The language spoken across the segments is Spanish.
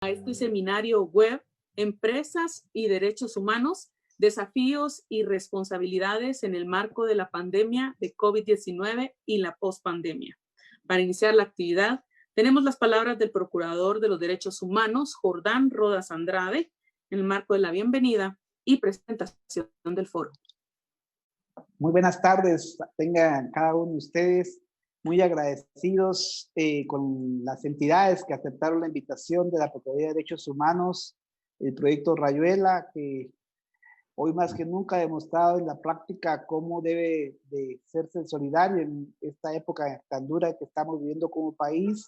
a este seminario web Empresas y Derechos Humanos, desafíos y responsabilidades en el marco de la pandemia de COVID-19 y la pospandemia. Para iniciar la actividad, tenemos las palabras del Procurador de los Derechos Humanos, Jordán Rodas Andrade, en el marco de la bienvenida y presentación del foro. Muy buenas tardes, tengan cada uno de ustedes muy agradecidos con las entidades que aceptaron la invitación de la Procuraduría de Derechos Humanos, el proyecto Rayuela, que hoy más que nunca ha demostrado en la práctica cómo debe de serse solidario en esta época tan dura que estamos viviendo como país.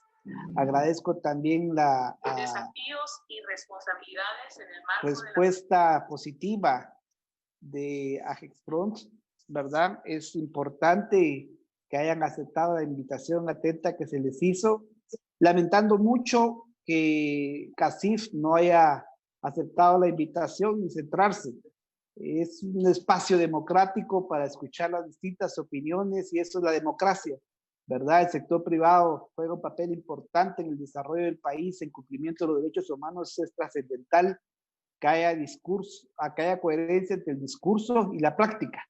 Agradezco también la desafíos y responsabilidades en el marco respuesta positiva de AGEXPRONT, ¿verdad? Es importante que hayan aceptado la invitación atenta que se les hizo, lamentando mucho que CACIF no haya aceptado la invitación y centrarse. Es un espacio democrático para escuchar las distintas opiniones y eso es la democracia, ¿verdad? El sector privado juega un papel importante en el desarrollo del país, en cumplimiento de los derechos humanos. Es trascendental que haya discurso, que haya coherencia entre el discurso y la práctica.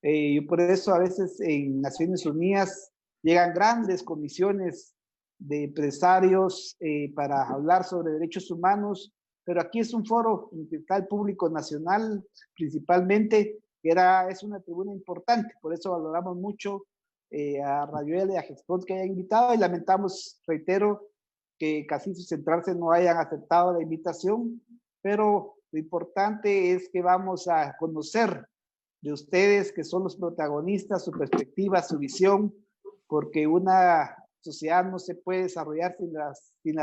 Y por eso a veces en Naciones Unidas llegan grandes comisiones de empresarios para hablar sobre derechos humanos, pero aquí es un foro en que está el público nacional principalmente, que es una tribuna importante, por eso valoramos mucho a Rayuela y a AGEXPRONT que hayan invitado y lamentamos, reitero, que CACIF y Centrarse no hayan aceptado la invitación, pero lo importante es que vamos a conocer de ustedes, que son los protagonistas, su perspectiva, su visión, porque una sociedad no se puede desarrollar sin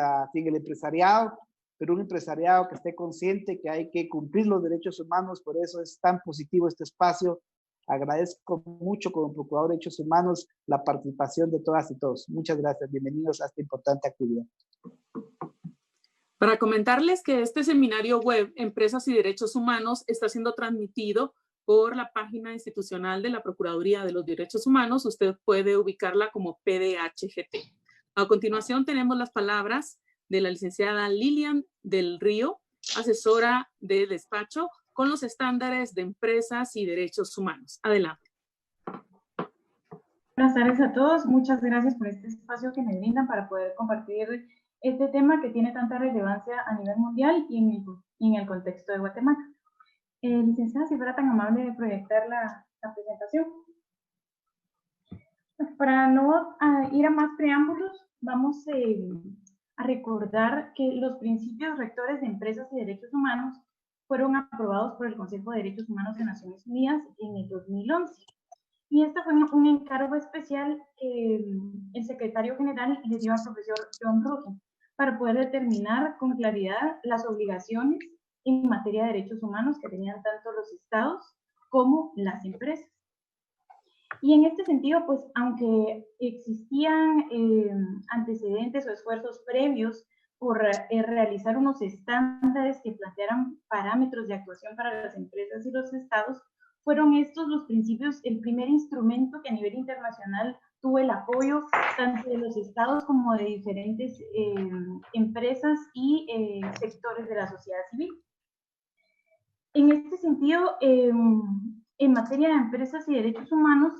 el empresariado, pero un empresariado que esté consciente que hay que cumplir los derechos humanos. Por eso es tan positivo este espacio. Agradezco mucho como Procurador de Derechos Humanos la participación de todas y todos. Muchas gracias. Bienvenidos a esta importante actividad. Para comentarles que este seminario web, Empresas y Derechos Humanos, está siendo transmitido por la página institucional de la Procuraduría de los Derechos Humanos. Usted puede ubicarla como PDHGT. A continuación tenemos las palabras de la licenciada Lilian del Río, asesora de despacho con los estándares de empresas y derechos humanos. Adelante. Buenas tardes a todos. Muchas gracias por este espacio que me brindan para poder compartir este tema que tiene tanta relevancia a nivel mundial y en el contexto de Guatemala. Licenciada, si fuera tan amable de proyectar la presentación. Para no ir a más preámbulos, vamos a recordar que los principios rectores de empresas y derechos humanos fueron aprobados por el Consejo de Derechos Humanos de Naciones Unidas en el 2011. Y este fue un encargo especial que el secretario general le dio al profesor John Ruggie para poder determinar con claridad las obligaciones en materia de derechos humanos que tenían tanto los estados como las empresas. Y en este sentido, pues, aunque existían antecedentes o esfuerzos previos por realizar unos estándares que plantearan parámetros de actuación para las empresas y los estados, fueron estos los principios, el primer instrumento que a nivel internacional tuvo el apoyo tanto de los estados como de diferentes empresas y sectores de la sociedad civil. En este sentido, en materia de empresas y derechos humanos,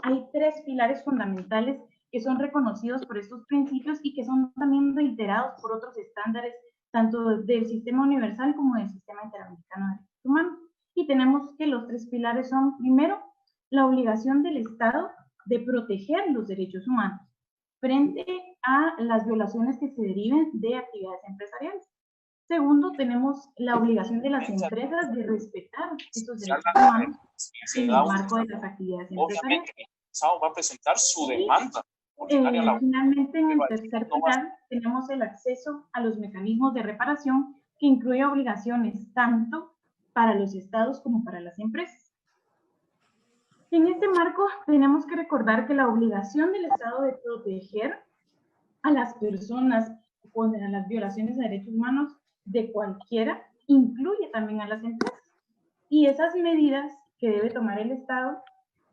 hay tres pilares fundamentales que son reconocidos por estos principios y que son también reiterados por otros estándares, tanto del Sistema Universal como del Sistema Interamericano de Derechos Humanos. Y tenemos que los tres pilares son, primero, la obligación del Estado de proteger los derechos humanos frente a las violaciones que se deriven de actividades empresariales. Segundo, tenemos la obligación de las empresas de respetar estos derechos humanos en el marco de las actividades empresariales. Va a presentar su demanda. Finalmente, en el tercer pilar, tenemos el acceso a los mecanismos de reparación que incluye obligaciones tanto para los estados como para las empresas. En este marco, tenemos que recordar que la obligación del Estado de proteger a las personas con las violaciones de derechos humanos de cualquiera incluye también a las empresas. Y esas medidas que debe tomar el Estado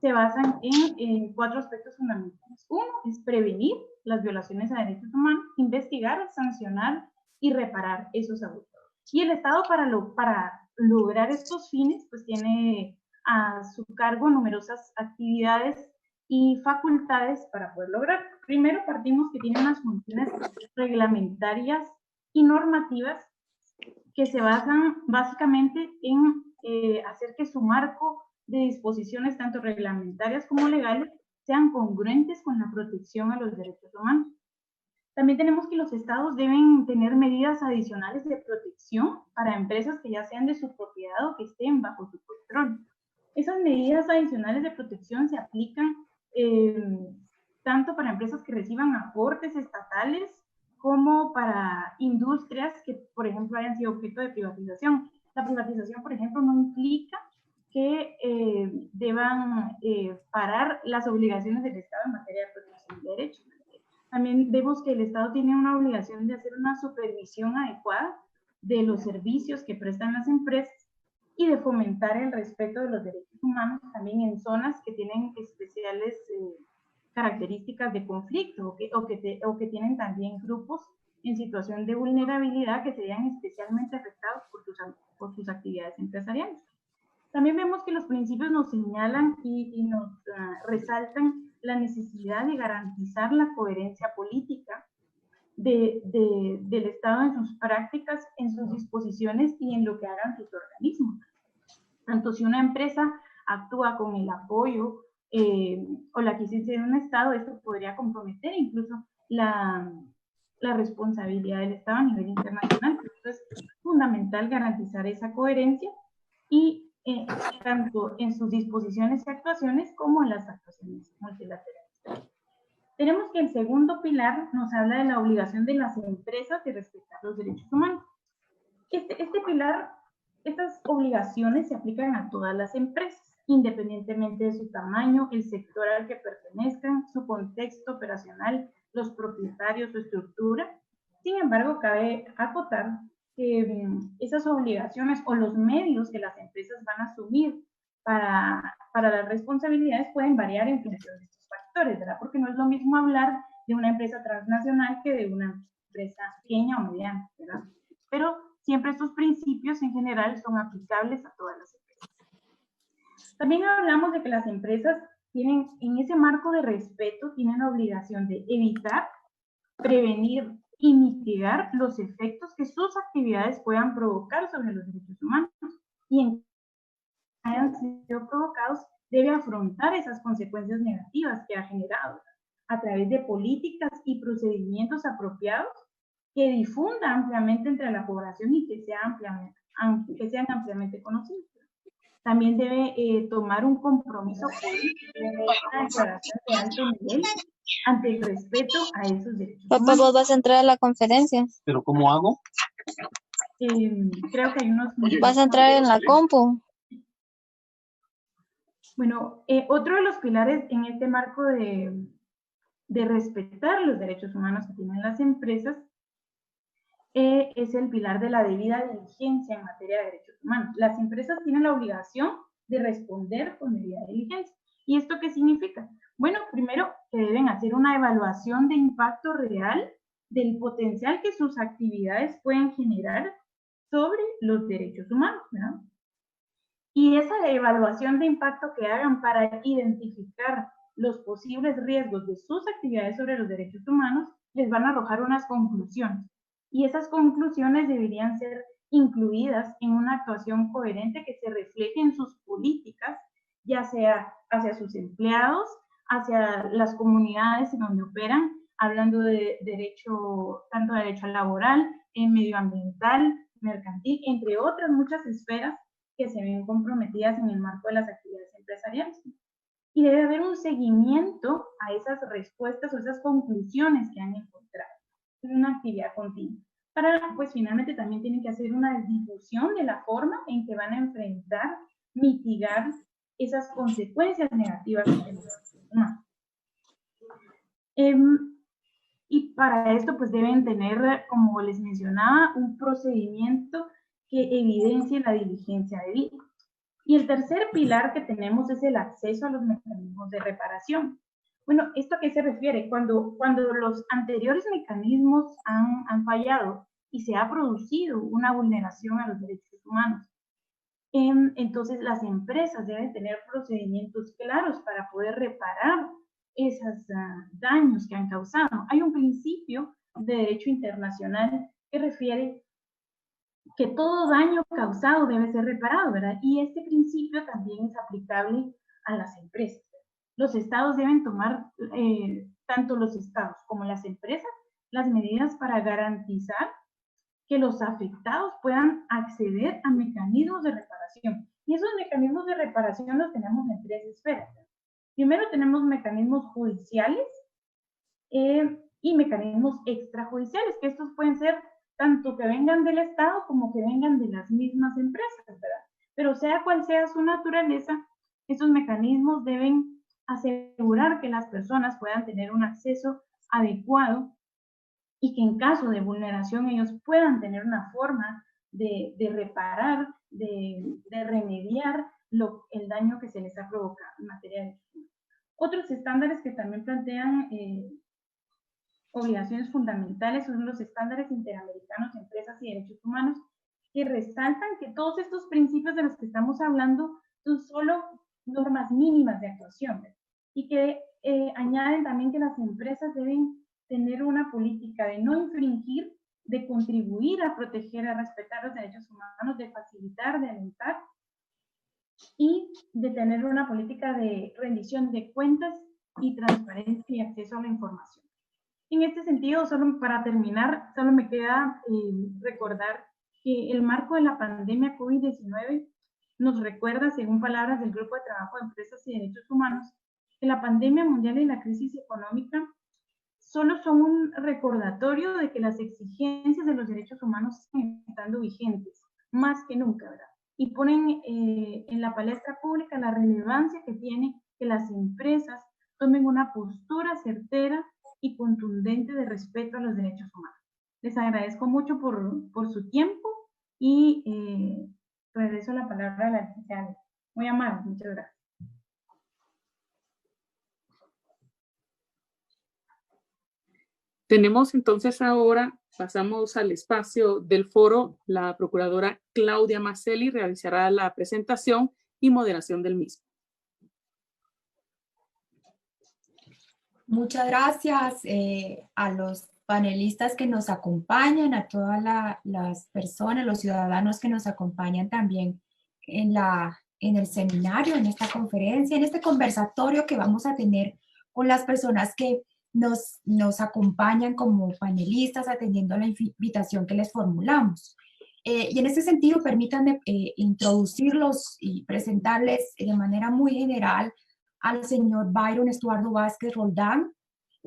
se basan en cuatro aspectos fundamentales. Uno es prevenir las violaciones a derechos humanos, investigar, sancionar y reparar esos abusos. Y el Estado para lograr estos fines, pues tiene a su cargo numerosas actividades y facultades para poder lograr. Primero partimos que tiene unas funciones reglamentarias y normativas que se basan básicamente en hacer que su marco de disposiciones tanto reglamentarias como legales sean congruentes con la protección a los derechos humanos. También tenemos que los estados deben tener medidas adicionales de protección para empresas que ya sean de su propiedad o que estén bajo su control. Esas medidas adicionales de protección se aplican tanto para empresas que reciban aportes estatales como para industrias que, por ejemplo, hayan sido objeto de privatización. La privatización, por ejemplo, no implica que deban parar las obligaciones del Estado en materia de protección de derechos. También vemos que el Estado tiene una obligación de hacer una supervisión adecuada de los servicios que prestan las empresas y de fomentar el respeto de los derechos humanos también en zonas que tienen especiales características de conflicto o que tienen también grupos en situación de vulnerabilidad que serían especialmente afectados por sus actividades empresariales. También vemos que los principios nos señalan y nos resaltan la necesidad de garantizar la coherencia política del Estado en sus prácticas, en sus disposiciones y en lo que hagan sus organismos. Tanto si una empresa actúa con el apoyo o la quiesencia de un Estado, esto podría comprometer incluso la responsabilidad del Estado a nivel internacional. Entonces, es fundamental garantizar esa coherencia y tanto en sus disposiciones y actuaciones como en las actuaciones multilaterales. Tenemos que el segundo pilar nos habla de la obligación de las empresas de respetar los derechos humanos. Este pilar, estas obligaciones se aplican a todas las empresas, independientemente de su tamaño, el sector al que pertenezcan, su contexto operacional, los propietarios, su estructura. Sin embargo, cabe acotar que esas obligaciones o los medios que las empresas van a asumir para las responsabilidades pueden variar en función de estos factores, ¿verdad? Porque no es lo mismo hablar de una empresa transnacional que de una empresa pequeña o mediana, ¿verdad? Pero siempre estos principios en general son aplicables a todas las empresas. También hablamos de que las empresas tienen, en ese marco de respeto, tienen la obligación de evitar, prevenir y mitigar los efectos que sus actividades puedan provocar sobre los derechos humanos y en que hayan sido provocados debe afrontar esas consecuencias negativas que ha generado a través de políticas y procedimientos apropiados que difunda ampliamente entre la población y que sean ampliamente conocidos. También debe tomar un compromiso político, una declaración de alto nivel ante el respeto a esos derechos humanos. Papá, vos vas a entrar a la conferencia. ¿Pero cómo hago? Creo que hay unos... Vas a entrar en la compu. Bueno, otro de los pilares en este marco de respetar los derechos humanos que tienen las empresas es el pilar de la debida diligencia en materia de derechos humanos. Las empresas tienen la obligación de responder con debida diligencia. ¿Y esto qué significa? Bueno, primero que deben hacer una evaluación de impacto real del potencial que sus actividades pueden generar sobre los derechos humanos, ¿verdad? Y esa evaluación de impacto que hagan para identificar los posibles riesgos de sus actividades sobre los derechos humanos, les van a arrojar unas conclusiones. Y esas conclusiones deberían ser incluidas en una actuación coherente que se refleje en sus políticas, ya sea hacia sus empleados, hacia las comunidades en donde operan, hablando de derecho, tanto derecho laboral, medioambiental, mercantil, entre otras muchas esferas que se ven comprometidas en el marco de las actividades empresariales. Y debe haber un seguimiento a esas respuestas o esas conclusiones que han encontrado. Es una actividad continua. Pues finalmente también tienen que hacer una difusión de la forma en que van a enfrentar, mitigar esas consecuencias negativas que tenemos. Y para esto pues deben tener, como les mencionaba, un procedimiento que evidencie la diligencia debida. Y el tercer pilar que tenemos es el acceso a los mecanismos de reparación. Bueno, ¿esto a qué se refiere? Cuando los anteriores mecanismos han fallado y se ha producido una vulneración a los derechos humanos. Entonces, las empresas deben tener procedimientos claros para poder reparar esos daños que han causado. Hay un principio de derecho internacional que refiere que todo daño causado debe ser reparado, ¿verdad? Y este principio también es aplicable a las empresas. Los estados deben tomar, tanto los estados como las empresas, las medidas para garantizar que los afectados puedan acceder a mecanismos de reparación. Y esos mecanismos de reparación los tenemos en tres esferas. Primero tenemos mecanismos judiciales y mecanismos extrajudiciales, que estos pueden ser tanto que vengan del Estado como que vengan de las mismas empresas, ¿verdad? Pero sea cual sea su naturaleza, esos mecanismos deben asegurar que las personas puedan tener un acceso adecuado y que en caso de vulneración ellos puedan tener una forma de reparar, de remediar el daño que se les ha provocado en materia de derechos humanos. Otros estándares que también plantean obligaciones fundamentales son los estándares interamericanos de empresas y derechos humanos, que resaltan que todos estos principios de los que estamos hablando son solo normas mínimas de actuación, ¿verdad? Y que añaden también que las empresas deben tener una política de no infringir, de contribuir a proteger, a respetar los derechos humanos, de facilitar, de alentar y de tener una política de rendición de cuentas y transparencia y acceso a la información. En este sentido, solo para terminar, solo me queda recordar que el marco de la pandemia COVID-19 nos recuerda, según palabras del Grupo de Trabajo de Empresas y Derechos Humanos, que la pandemia mundial y la crisis económica solo son un recordatorio de que las exigencias de los derechos humanos siguen estando vigentes, más que nunca, ¿verdad? Y ponen en la palestra pública la relevancia que tiene que las empresas tomen una postura certera y contundente de respeto a los derechos humanos. Les agradezco mucho por su tiempo y regreso la palabra a la licenciada. Muy amable, muchas gracias. Tenemos entonces ahora, pasamos al espacio del foro, la procuradora Claudia Maselli realizará la presentación y moderación del mismo. Muchas gracias a los panelistas que nos acompañan, a todas las personas, los ciudadanos que nos acompañan también en el seminario, en esta conferencia, en este conversatorio que vamos a tener con las personas que nos acompañan como panelistas atendiendo la invitación que les formulamos. Y en este sentido, permítanme introducirlos y presentarles de manera muy general al señor Byron Estuardo Vázquez Roldán.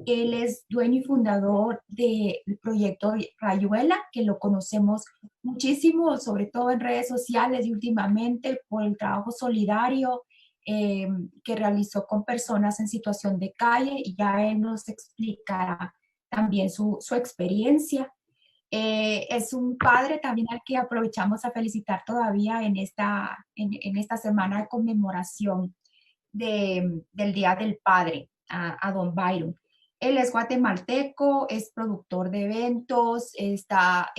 Él es dueño y fundador del proyecto Rayuela, que lo conocemos muchísimo, sobre todo en redes sociales y últimamente por el trabajo solidario que realizó con personas en situación de calle, y ya él nos explicará también su experiencia. Es un padre también al que aprovechamos a felicitar todavía en esta semana de conmemoración del Día del Padre, a don Byron. Él es guatemalteco, es productor de eventos, está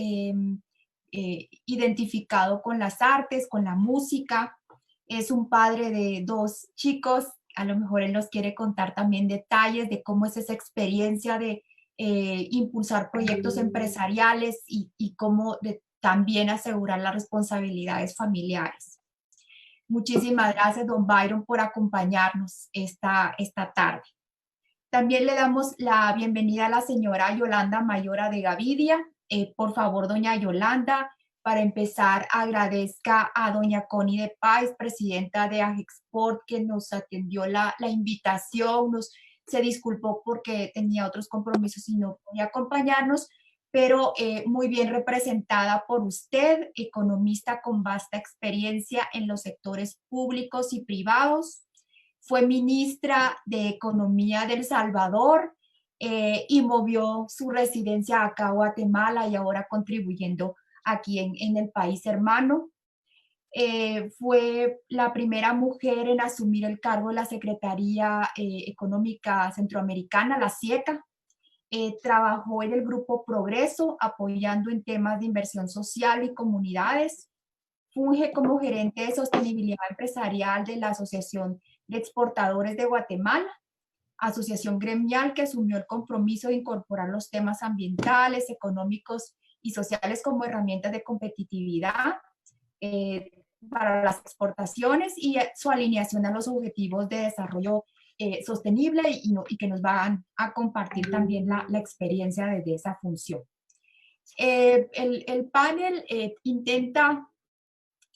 identificado con las artes, con la música. Es un padre de 2 chicos. A lo mejor él nos quiere contar también detalles de cómo es esa experiencia de impulsar proyectos empresariales y cómo también asegurar las responsabilidades familiares. Muchísimas gracias, don Byron, por acompañarnos esta tarde. También le damos la bienvenida a la señora Yolanda Mayora de Gavidia. Por favor, doña Yolanda, para empezar, agradezca a doña Connie de Páez, presidenta de Agexport, que nos atendió la invitación, se disculpó porque tenía otros compromisos y no podía acompañarnos, pero muy bien representada por usted, economista con vasta experiencia en los sectores públicos y privados. Fue ministra de Economía de El Salvador y movió su residencia acá a Guatemala y ahora contribuyendo aquí en el país hermano. Fue la primera mujer en asumir el cargo de la Secretaría Económica Centroamericana, la SIECA. trabajó en el Grupo Progreso, apoyando en temas de inversión social y comunidades. Funge como gerente de sostenibilidad empresarial de la Asociación de Exportadores de Guatemala, asociación gremial que asumió el compromiso de incorporar los temas ambientales, económicos y sociales como herramientas de competitividad para las exportaciones y su alineación a los objetivos de desarrollo sostenible y que nos van a compartir también la experiencia desde esa función. El panel intenta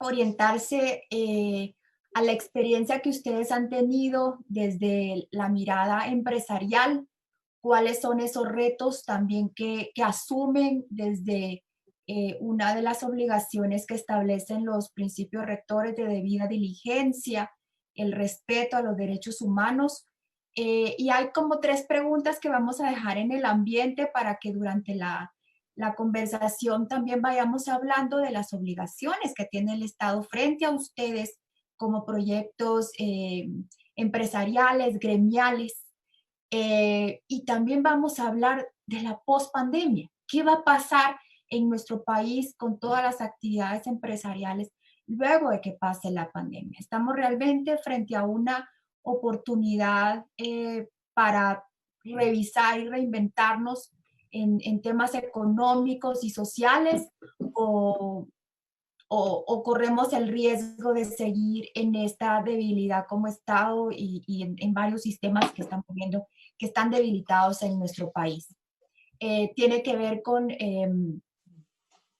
orientarse a la experiencia que ustedes han tenido desde la mirada empresarial, cuáles son esos retos también que asumen desde una de las obligaciones que establecen los principios rectores de debida diligencia, el respeto a los derechos humanos. Y hay como 3 preguntas que vamos a dejar en el ambiente para que durante la conversación también vayamos hablando de las obligaciones que tiene el Estado frente a ustedes como proyectos empresariales, gremiales. Y también vamos a hablar de la pospandemia. ¿Qué va a pasar en nuestro país con todas las actividades empresariales luego de que pase la pandemia? Estamos realmente frente a una oportunidad para revisar y reinventarnos en temas económicos y sociales o corremos el riesgo de seguir en esta debilidad como Estado y en varios sistemas que estamos viendo que están debilitados en nuestro país. Tiene que ver con,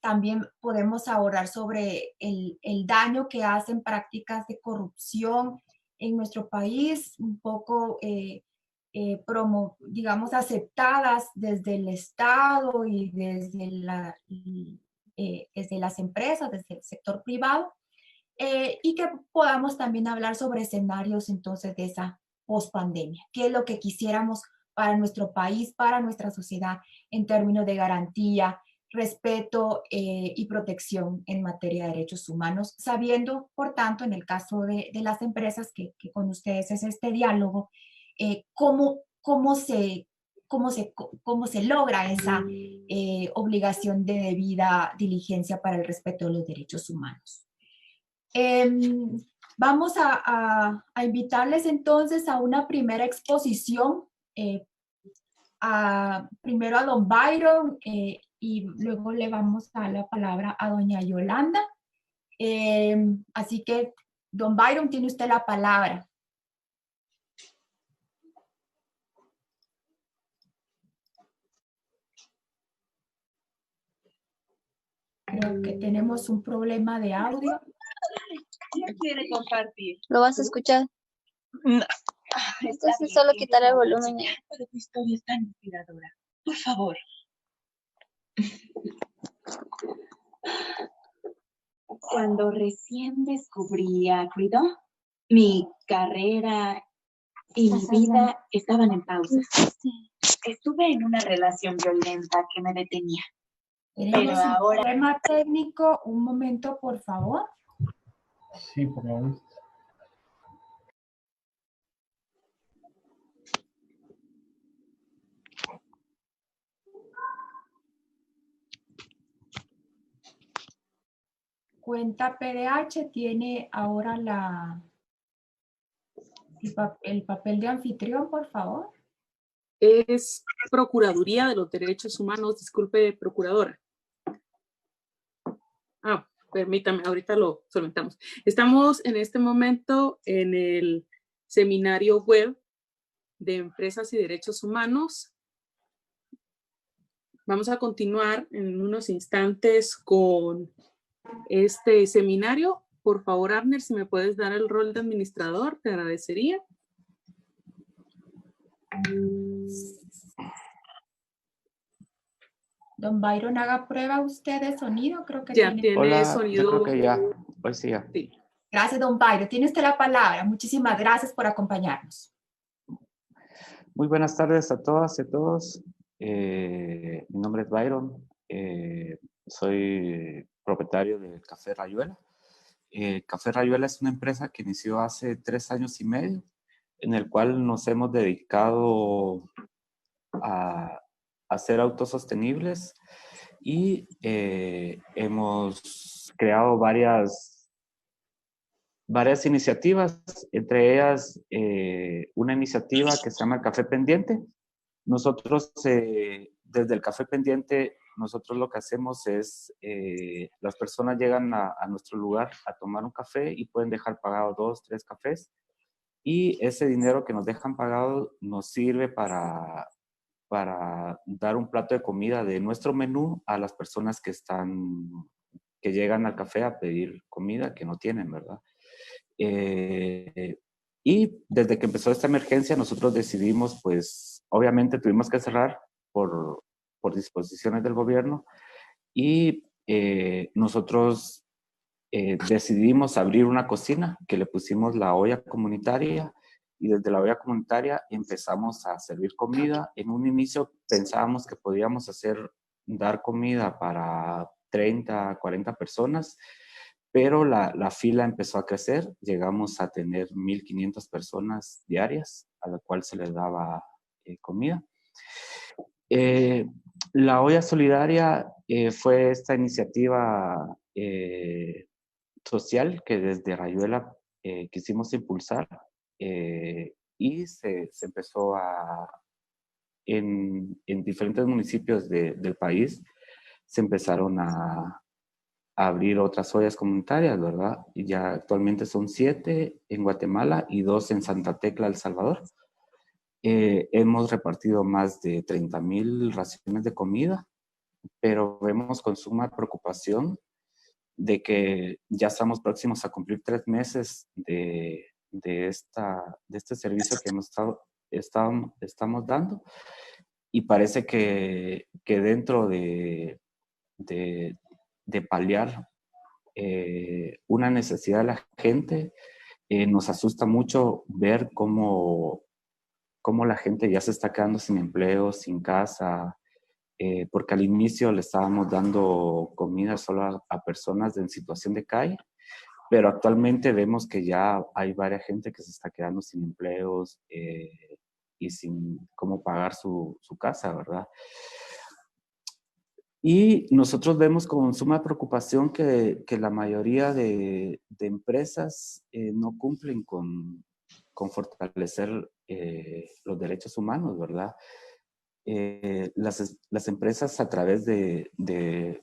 también podemos ahorrar sobre el daño que hacen prácticas de corrupción en nuestro país, un poco digamos, aceptadas desde el Estado y desde las empresas, desde el sector privado, y que podamos también hablar sobre escenarios entonces de esa pospandemia. ¿Qué es lo que quisiéramos para nuestro país, para nuestra sociedad, en términos de garantía, respeto y protección en materia de derechos humanos, sabiendo, por tanto, en el caso de las empresas, que con ustedes es este diálogo, cómo se logra esa obligación de debida diligencia para el respeto de los derechos humanos. Vamos a invitarles entonces a una primera exposición, primero a don Byron y luego le vamos a dar la palabra a doña Yolanda. Así que, don Byron, tiene usted la palabra. Creo que tenemos un problema de audio. ¿Quién quiere compartir? ¿Lo vas a escuchar? No. Entonces solo quitar el volumen. Pero tu historia es tan inspiradora. Por favor. Cuando recién descubrí a Cuido, mi carrera y mi vida estaban en pausa. Sí. Estuve en una relación violenta que me detenía. Tenemos un problema técnico. Un momento, por favor. Sí, por favor. Cuenta PDH tiene ahora el papel de anfitrión, por favor. Es Procuraduría de los Derechos Humanos. Disculpe, procuradora. Permítame, ahorita lo solventamos. Estamos en este momento en el seminario web de Empresas y Derechos Humanos. Vamos a continuar en unos instantes con este seminario. Por favor, Abner, si me puedes dar el rol de administrador, te agradecería. Don Byron, haga prueba usted de sonido. Creo que ya tiene Hola, sonido. yo creo que ya. Pues sí, ya. Sí. Gracias, don Byron. Tiene usted la palabra. Muchísimas gracias por acompañarnos. Muy buenas tardes a todas y a todos. Mi nombre es Byron. Soy propietario de Café Rayuela. Café Rayuela es una empresa que inició hace 3 años y medio, en el cual nos hemos dedicado a a ser autosostenibles y hemos creado varias iniciativas, entre ellas una iniciativa que se llama Café Pendiente. Nosotros, desde el Café Pendiente, nosotros lo que hacemos es, las personas llegan a nuestro lugar a tomar un café y pueden dejar pagado 2, 3 cafés. Y ese dinero que nos dejan pagado nos sirve para dar un plato de comida de nuestro menú a las personas que llegan al café a pedir comida que no tienen, ¿verdad? Y desde que empezó esta emergencia, nosotros decidimos, pues, obviamente tuvimos que cerrar por disposiciones del gobierno y nosotros decidimos abrir una cocina que le pusimos la olla comunitaria y desde la olla comunitaria empezamos a servir comida. En un inicio pensábamos que podíamos dar comida para 30, 40 personas, pero la fila empezó a crecer. Llegamos a tener 1,500 personas diarias a la cual se les daba comida. La olla solidaria fue esta iniciativa social que desde Rayuela quisimos impulsar y se empezó en diferentes municipios del país, se empezaron a abrir otras ollas comunitarias, ¿verdad? Y ya actualmente son 7 en Guatemala y 2 en Santa Tecla, El Salvador. Hemos repartido más de 30,000 raciones de comida, pero vemos con suma preocupación de que ya estamos próximos a cumplir 3 meses de este servicio que estamos dando y parece que dentro de paliar una necesidad de la gente, nos asusta mucho ver cómo la gente ya se está quedando sin empleo, sin casa, porque al inicio le estábamos dando comida solo a personas en situación de calle, pero actualmente vemos que ya hay varias gente que se está quedando sin empleos y sin cómo pagar su casa, ¿verdad? Y nosotros vemos con suma preocupación que la mayoría de empresas no cumplen con fortalecer los derechos humanos, ¿verdad? Las empresas a través de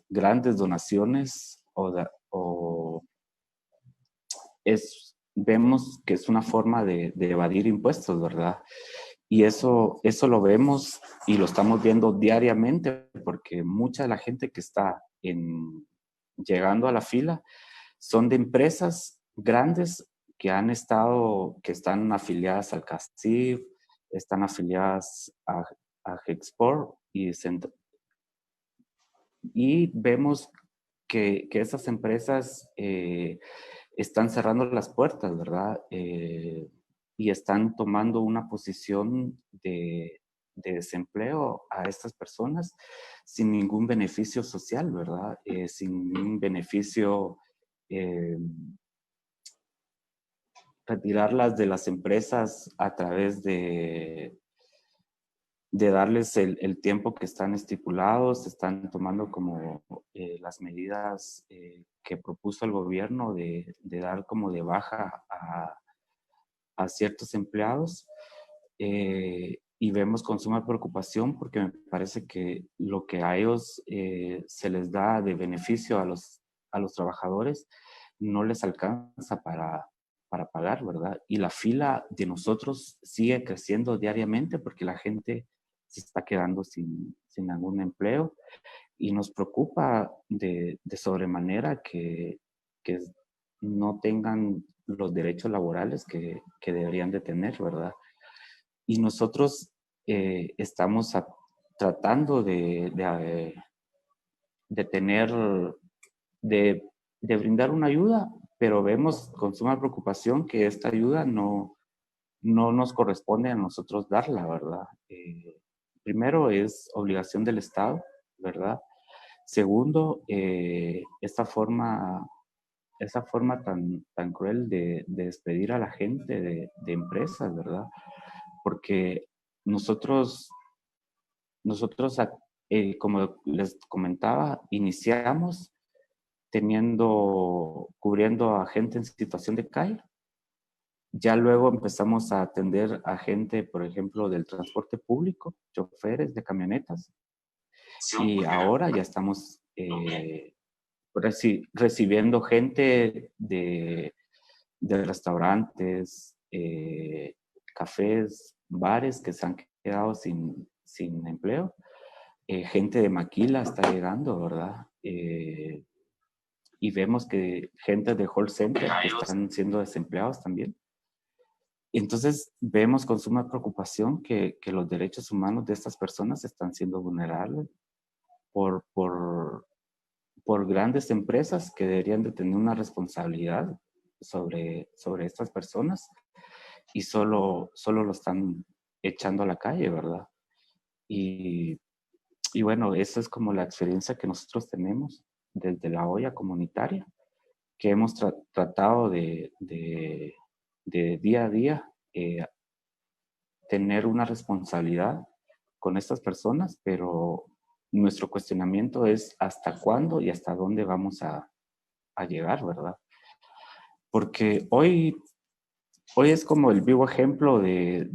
grandes donaciones vemos que es una forma de evadir impuestos, ¿verdad? Y eso lo vemos y lo estamos viendo diariamente porque mucha de la gente que está llegando a la fila son de empresas grandes que están afiliadas al CACIF, están afiliadas a Gexport y vemos que esas empresas están cerrando las puertas, ¿verdad? Y están tomando una posición de desempleo a estas personas sin ningún beneficio social, ¿verdad? Sin ningún beneficio, retirarlas de las empresas a través de darles el tiempo que están estipulados, están tomando como las medidas que propuso el gobierno de dar como de baja a ciertos empleados y vemos con suma preocupación porque me parece que lo que a ellos se les da de beneficio a los trabajadores no les alcanza para pagar, ¿verdad? Y la fila de nosotros sigue creciendo diariamente porque la gente se está quedando sin algún empleo y nos preocupa de sobremanera que no tengan los derechos laborales que deberían de tener, ¿verdad? Y nosotros estamos tratando de brindar una ayuda, pero vemos con suma preocupación que esta ayuda no nos corresponde a nosotros darla, ¿verdad? Primero es obligación del Estado, ¿verdad? Segundo, esa forma tan cruel de despedir a la gente de empresas, ¿verdad? Porque nosotros nosotros, como les comentaba, iniciamos cubriendo a gente en situación de calle. Ya luego empezamos a atender a gente, por ejemplo, del transporte público, choferes de camionetas. Y ahora ya estamos recibiendo gente de restaurantes, cafés, bares que se han quedado sin empleo. Gente de maquila está llegando, ¿verdad? Y vemos que gente de call center que están siendo desempleados también. Entonces vemos con suma preocupación que los derechos humanos de estas personas están siendo vulnerables por grandes empresas que deberían de tener una responsabilidad sobre estas personas y solo lo están echando a la calle, ¿verdad? Y bueno, esa es como la experiencia que nosotros tenemos desde la olla comunitaria, que hemos tratado de día a día tener una responsabilidad con estas personas, pero nuestro cuestionamiento es hasta cuándo y hasta dónde vamos a llegar, ¿verdad? Porque hoy es como el vivo ejemplo de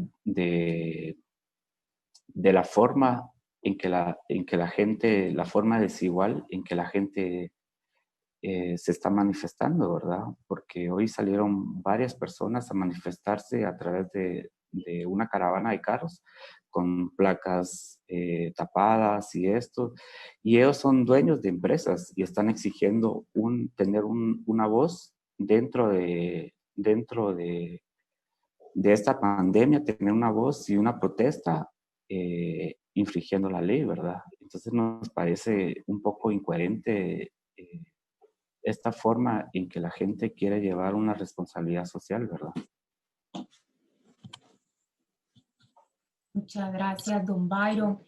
la forma en que la gente, la forma desigual en que la gente se está manifestando, ¿verdad? Porque hoy salieron varias personas a manifestarse a través de una caravana de carros con placas tapadas y esto. Y ellos son dueños de empresas y están exigiendo tener una voz dentro de esta pandemia, tener una voz y una protesta infringiendo la ley, ¿verdad? Entonces nos parece un poco incoherente esta forma en que la gente quiere llevar una responsabilidad social, ¿verdad? Muchas gracias, don Byron.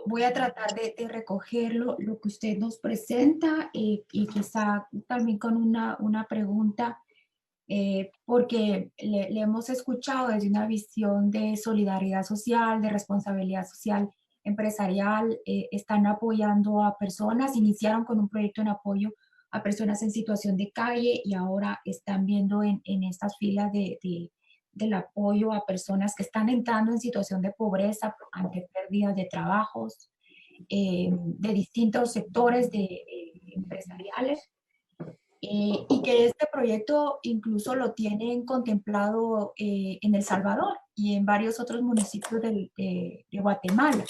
Voy a tratar de recoger lo que usted nos presenta y quizá también con una pregunta, porque le hemos escuchado desde una visión de solidaridad social, de responsabilidad social empresarial. Están apoyando a personas, iniciaron con un proyecto en apoyo a personas en situación de calle y ahora están viendo en estas filas del apoyo a personas que están entrando en situación de pobreza ante pérdidas de trabajos, de distintos sectores empresariales. Y que este proyecto incluso lo tienen contemplado en El Salvador y en varios otros municipios de Guatemala.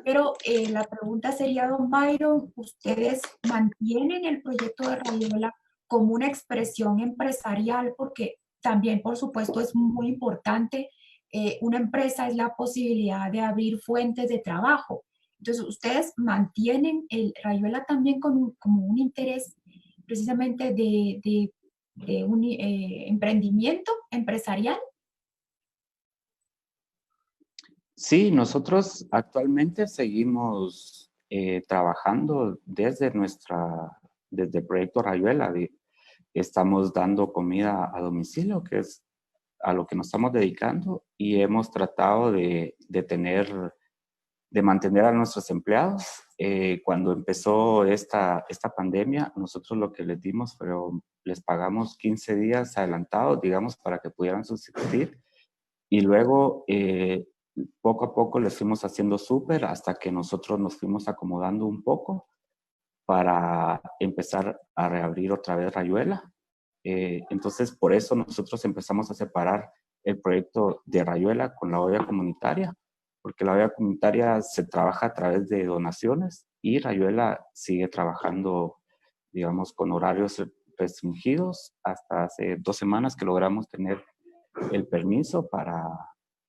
Pero la pregunta sería, don Byron, ¿ustedes mantienen el proyecto de Rayuela como una expresión empresarial? Porque también, por supuesto, es muy importante. Una empresa es la posibilidad de abrir fuentes de trabajo. Entonces, ¿ustedes mantienen el Rayuela también como un interés precisamente de un emprendimiento empresarial? Sí, nosotros actualmente seguimos trabajando desde el proyecto Rayuela. Estamos dando comida a domicilio, que es a lo que nos estamos dedicando, y hemos tratado de mantener a nuestros empleados. Cuando empezó esta pandemia, nosotros lo que les dimos les pagamos 15 días adelantados, digamos, para que pudieran subsistir. Y luego, poco a poco les fuimos haciendo súper hasta que nosotros nos fuimos acomodando un poco para empezar a reabrir otra vez Rayuela. Entonces, por eso nosotros empezamos a separar el proyecto de Rayuela con la olla comunitaria, porque la olla comunitaria se trabaja a través de donaciones y Rayuela sigue trabajando, digamos, con horarios restringidos. Hasta hace 2 semanas que logramos tener el permiso para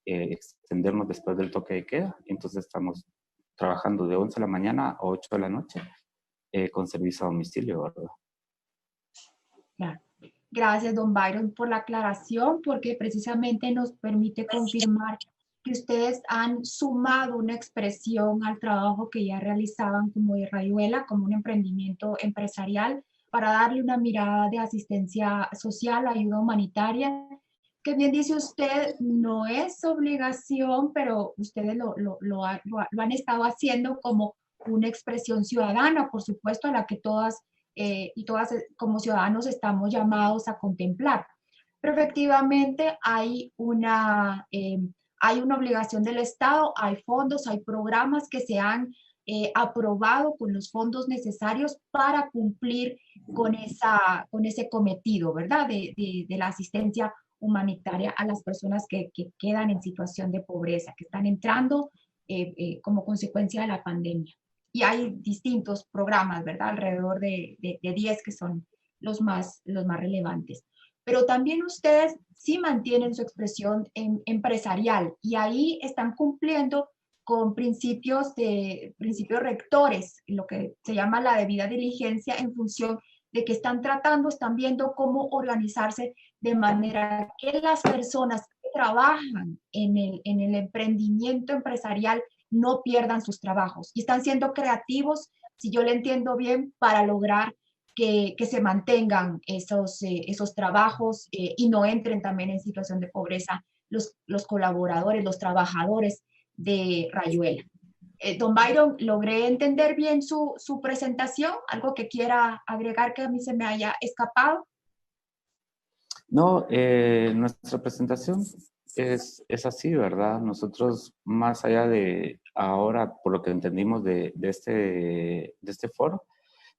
extendernos después del toque de queda. Entonces estamos trabajando de 11 de la mañana a 8 de la noche con servicio a domicilio, ¿verdad? Claro. Gracias, don Byron, por la aclaración, porque precisamente nos permite confirmar que ustedes han sumado una expresión al trabajo que ya realizaban como de Rayuela, como un emprendimiento empresarial, para darle una mirada de asistencia social, ayuda humanitaria, que bien dice usted, no es obligación, pero ustedes lo han estado haciendo como una expresión ciudadana, por supuesto, a la que todas y todas como ciudadanos estamos llamados a contemplar. Pero efectivamente hay una obligación del Estado, hay fondos, hay programas que se han aprobado con los fondos necesarios para cumplir con ese cometido, ¿verdad? De la asistencia humanitaria a las personas que quedan en situación de pobreza, que están entrando como consecuencia de la pandemia. Y hay distintos programas, ¿verdad? Alrededor de 10 que son los más relevantes. Pero también ustedes sí mantienen su expresión empresarial y ahí están cumpliendo con principios rectores, lo que se llama la debida diligencia en función de que están viendo cómo organizarse de manera que las personas que trabajan en el emprendimiento empresarial no pierdan sus trabajos y están siendo creativos, si yo le entiendo bien, para lograr que se mantengan esos trabajos y no entren también en situación de pobreza los colaboradores, los trabajadores de Rayuela. Don Byron, ¿logré entender bien su presentación? ¿Algo que quiera agregar que a mí se me haya escapado? No, nuestra presentación es así, ¿verdad? Nosotros, más allá de ahora, por lo que entendimos de este foro,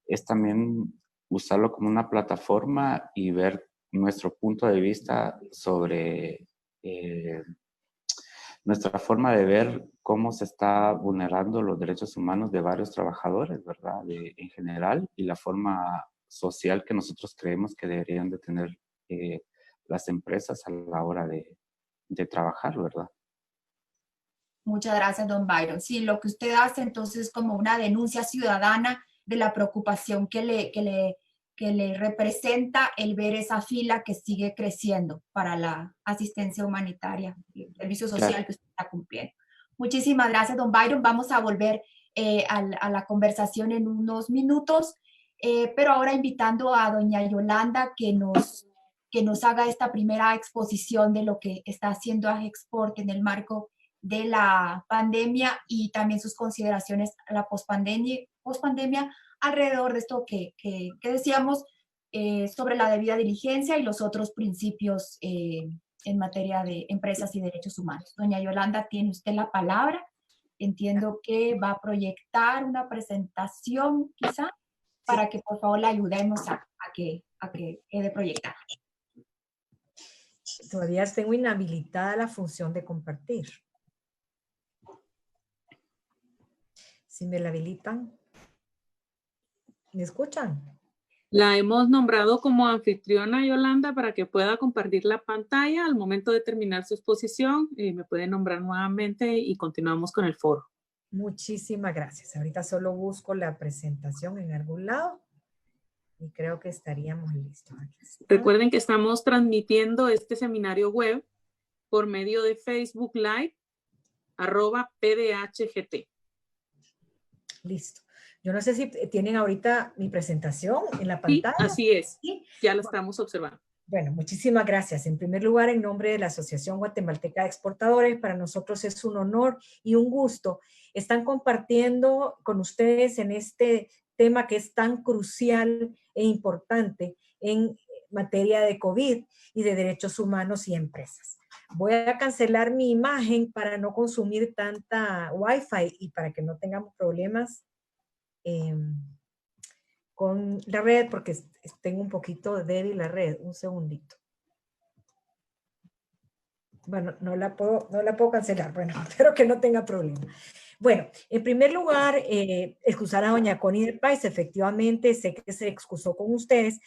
es también usarlo como una plataforma y ver nuestro punto de vista sobre nuestra forma de ver cómo se está vulnerando los derechos humanos de varios trabajadores, ¿verdad? En general, y la forma social que nosotros creemos que deberían de tener las empresas a la hora de trabajar, ¿verdad? Muchas gracias, don Byron. Sí, lo que usted hace entonces es como una denuncia ciudadana de la preocupación que le representa el ver esa fila que sigue creciendo para la asistencia humanitaria, el servicio social claro que usted está cumpliendo. Muchísimas gracias, don Byron. Vamos a volver a la conversación en unos minutos, pero ahora invitando a doña Yolanda que nos haga esta primera exposición de lo que está haciendo AGEXPORT en el marco de la pandemia y también sus consideraciones a la pospandemia alrededor de esto que decíamos sobre la debida diligencia y los otros principios en materia de empresas y derechos humanos. Doña Yolanda, tiene usted la palabra. Entiendo que va a proyectar una presentación quizá para que por favor la ayudemos a que quede proyectada. Todavía tengo inhabilitada la función de compartir. Si me la habilitan. ¿Me escuchan? La hemos nombrado como anfitriona, Yolanda, para que pueda compartir la pantalla. Al momento de terminar su exposición, me puede nombrar nuevamente y continuamos con el foro. Muchísimas gracias. Ahorita solo busco la presentación en algún lado y creo que estaríamos listos. Recuerden que estamos transmitiendo este seminario web por medio de Facebook Live, @PDHGT. Listo. Yo no sé si tienen ahorita mi presentación en la pantalla. Sí, así es. ¿Sí? Ya lo estamos observando. Bueno, muchísimas gracias. En primer lugar, en nombre de la Asociación Guatemalteca de Exportadores, para nosotros es un honor y un gusto. Están compartiendo con ustedes en este tema que es tan crucial e importante en materia de COVID y de derechos humanos y empresas. Voy a cancelar mi imagen para no consumir tanta Wi-Fi y para que no tengamos problemas con la red, porque tengo un poquito débil la red. Un segundito. Bueno, no la puedo cancelar. Bueno, espero que no tenga problema. Bueno, en primer lugar, excusar a doña Connie del País. Efectivamente, sé que se excusó con ustedes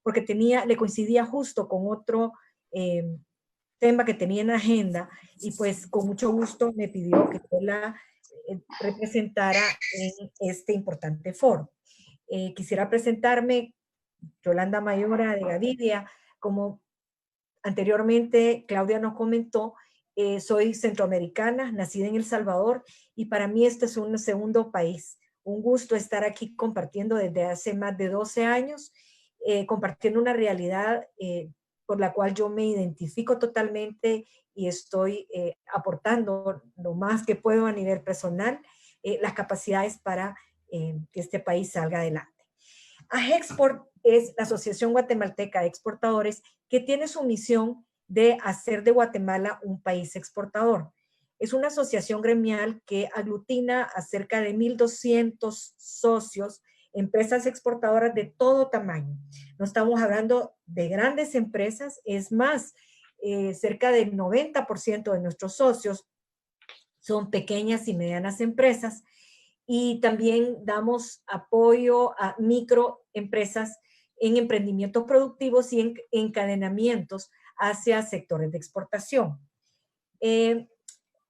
porque le coincidía justo con otro tema que tenía en agenda y pues con mucho gusto me pidió que yo la representara en este importante foro. Quisiera presentarme, Yolanda Mayora de Gavidia, como anteriormente Claudia nos comentó, soy centroamericana, nacida en El Salvador y para mí este es un segundo país. Un gusto estar aquí compartiendo desde hace más de 12 años, compartiendo una realidad con la cual yo me identifico totalmente y estoy aportando lo más que puedo a nivel personal, las capacidades para que este país salga adelante. AGEXPORT es la Asociación Guatemalteca de Exportadores, que tiene su misión de hacer de Guatemala un país exportador. Es una asociación gremial que aglutina a cerca de 1,200 socios, empresas exportadoras de todo tamaño. No estamos hablando de grandes empresas, es más, cerca del 90% de nuestros socios son pequeñas y medianas empresas, y también damos apoyo a microempresas en emprendimientos productivos y en encadenamientos hacia sectores de exportación.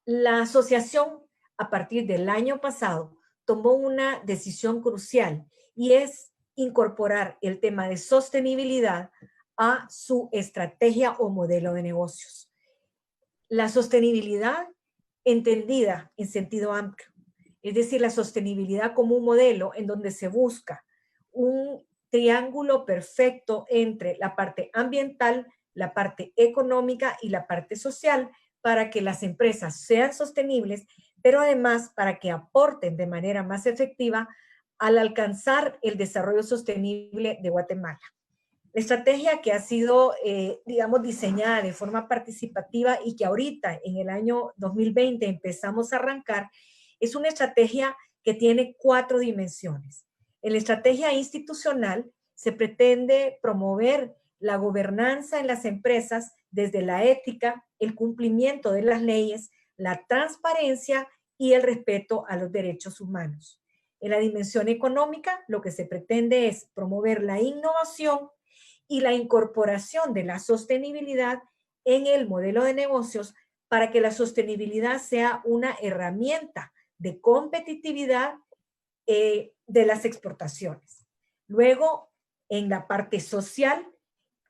La asociación, a partir del año pasado, tomó una decisión crucial y es incorporar el tema de sostenibilidad a su estrategia o modelo de negocios. La sostenibilidad entendida en sentido amplio, es decir, la sostenibilidad como un modelo en donde se busca un triángulo perfecto entre la parte ambiental, la parte económica y la parte social, para que las empresas sean sostenibles, pero además para que aporten de manera más efectiva al alcanzar el desarrollo sostenible de Guatemala. La estrategia que ha sido, digamos, diseñada de forma participativa y que ahorita en el año 2020 empezamos a arrancar, es una estrategia que tiene 4 dimensiones. En la estrategia institucional se pretende promover la gobernanza en las empresas desde la ética, el cumplimiento de las leyes, la transparencia y el respeto a los derechos humanos. En la dimensión económica, lo que se pretende es promover la innovación y la incorporación de la sostenibilidad en el modelo de negocios para que la sostenibilidad sea una herramienta de competitividad de las exportaciones. Luego, en la parte social,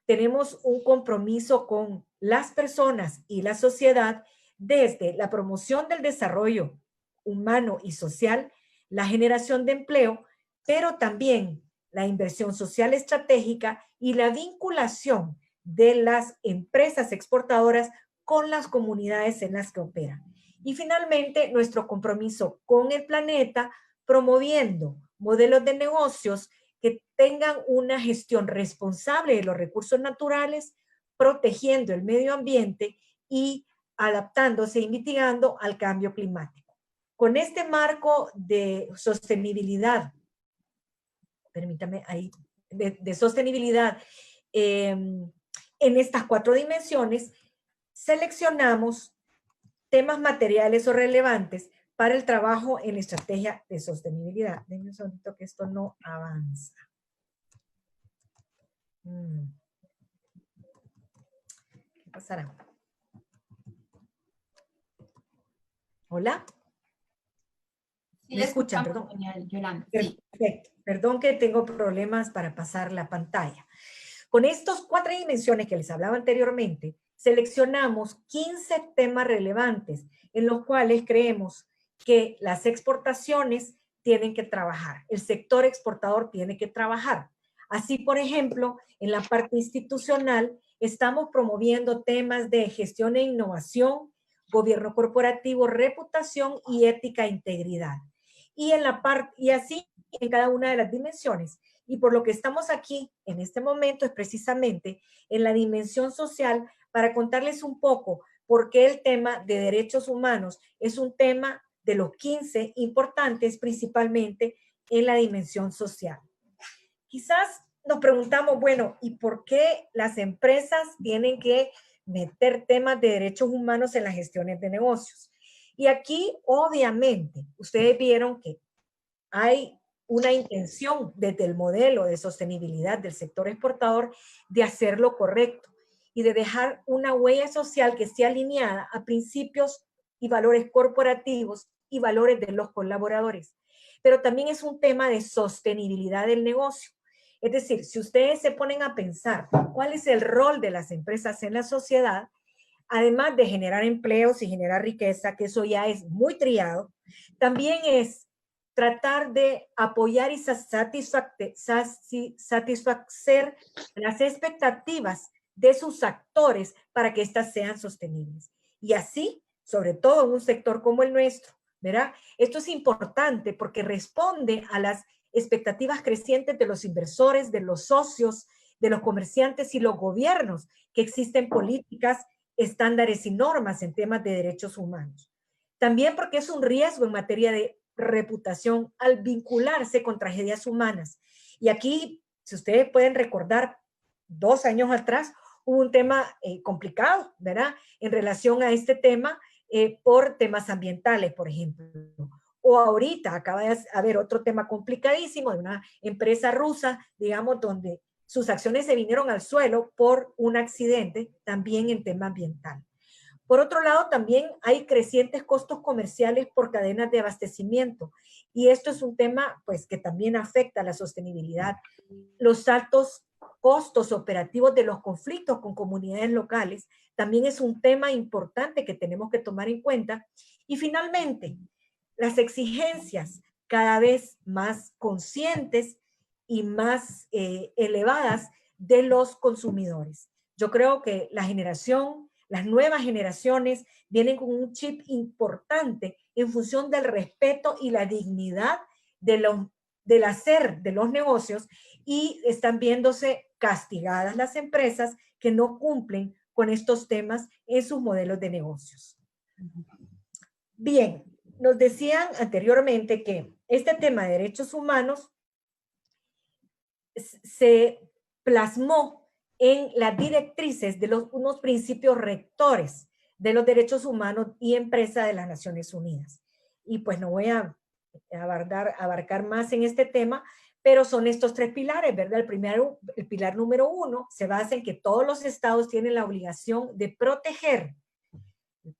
tenemos un compromiso con las personas y la sociedad desde la promoción del desarrollo humano y social, la generación de empleo, pero también la inversión social estratégica y la vinculación de las empresas exportadoras con las comunidades en las que operan. Y finalmente, nuestro compromiso con el planeta, promoviendo modelos de negocios que tengan una gestión responsable de los recursos naturales, protegiendo el medio ambiente y adaptándose y mitigando al cambio climático. Con este marco de sostenibilidad, permítame ahí, de sostenibilidad en estas 4 dimensiones, seleccionamos temas materiales o relevantes para el trabajo en la estrategia de sostenibilidad. Denme un segundito que esto no avanza. ¿Qué pasará? ¿Hola? Sí, ¿Me escuchan? Perdón. Yolanda. Perfecto. Perdón que tengo problemas para pasar la pantalla. Con estos 4 dimensiones que les hablaba anteriormente, seleccionamos 15 temas relevantes en los cuales creemos que las exportaciones tienen que trabajar, el sector exportador tiene que trabajar. Así, por ejemplo, en la parte institucional estamos promoviendo temas de gestión e innovación, gobierno corporativo, reputación y ética e integridad. Y así en cada una de las dimensiones. Y por lo que estamos aquí en este momento es precisamente en la dimensión social para contarles un poco por qué el tema de derechos humanos es un tema de los 15 importantes, principalmente en la dimensión social. Quizás nos preguntamos, bueno, ¿y por qué las empresas tienen que meter temas de derechos humanos en las gestiones de negocios? Y aquí, obviamente, ustedes vieron que hay una intención desde el modelo de sostenibilidad del sector exportador de hacer lo correcto y de dejar una huella social que esté alineada a principios y valores corporativos y valores de los colaboradores. Pero también es un tema de sostenibilidad del negocio. Es decir, si ustedes se ponen a pensar cuál es el rol de las empresas en la sociedad, además de generar empleos y generar riqueza, que eso ya es muy trillado, también es tratar de apoyar y satisfacer las expectativas de sus actores para que éstas sean sostenibles. Y así, sobre todo en un sector como el nuestro, ¿verdad? Esto es importante porque responde a las expectativas crecientes de los inversores, de los socios, de los comerciantes y los gobiernos, que existen políticas, estándares y normas en temas de derechos humanos. También porque es un riesgo en materia de reputación al vincularse con tragedias humanas. Y aquí, si ustedes pueden recordar, 2 años atrás hubo un tema complicado, ¿verdad? En relación a este tema por temas ambientales, por ejemplo. O ahorita acaba de haber otro tema complicadísimo de una empresa rusa, digamos, donde sus acciones se vinieron al suelo por un accidente, también en tema ambiental. Por otro lado, también hay crecientes costos comerciales por cadenas de abastecimiento. Y esto es un tema, pues, que también afecta a la sostenibilidad. Los altos costos operativos de los conflictos con comunidades locales también es un tema importante que tenemos que tomar en cuenta. Y finalmente, las exigencias cada vez más conscientes y más elevadas de los consumidores. Yo creo que las nuevas generaciones vienen con un chip importante en función del respeto y la dignidad del hacer de los negocios, y están viéndose castigadas las empresas que no cumplen con estos temas en sus modelos de negocios. Bien, nos decían anteriormente que este tema de derechos humanos se plasmó en las directrices de unos principios rectores de los derechos humanos y empresa de las Naciones Unidas. Y pues no voy a abarcar más en este tema, pero son estos 3 pilares, ¿verdad? El pilar número 1 se basa en que todos los estados tienen la obligación de proteger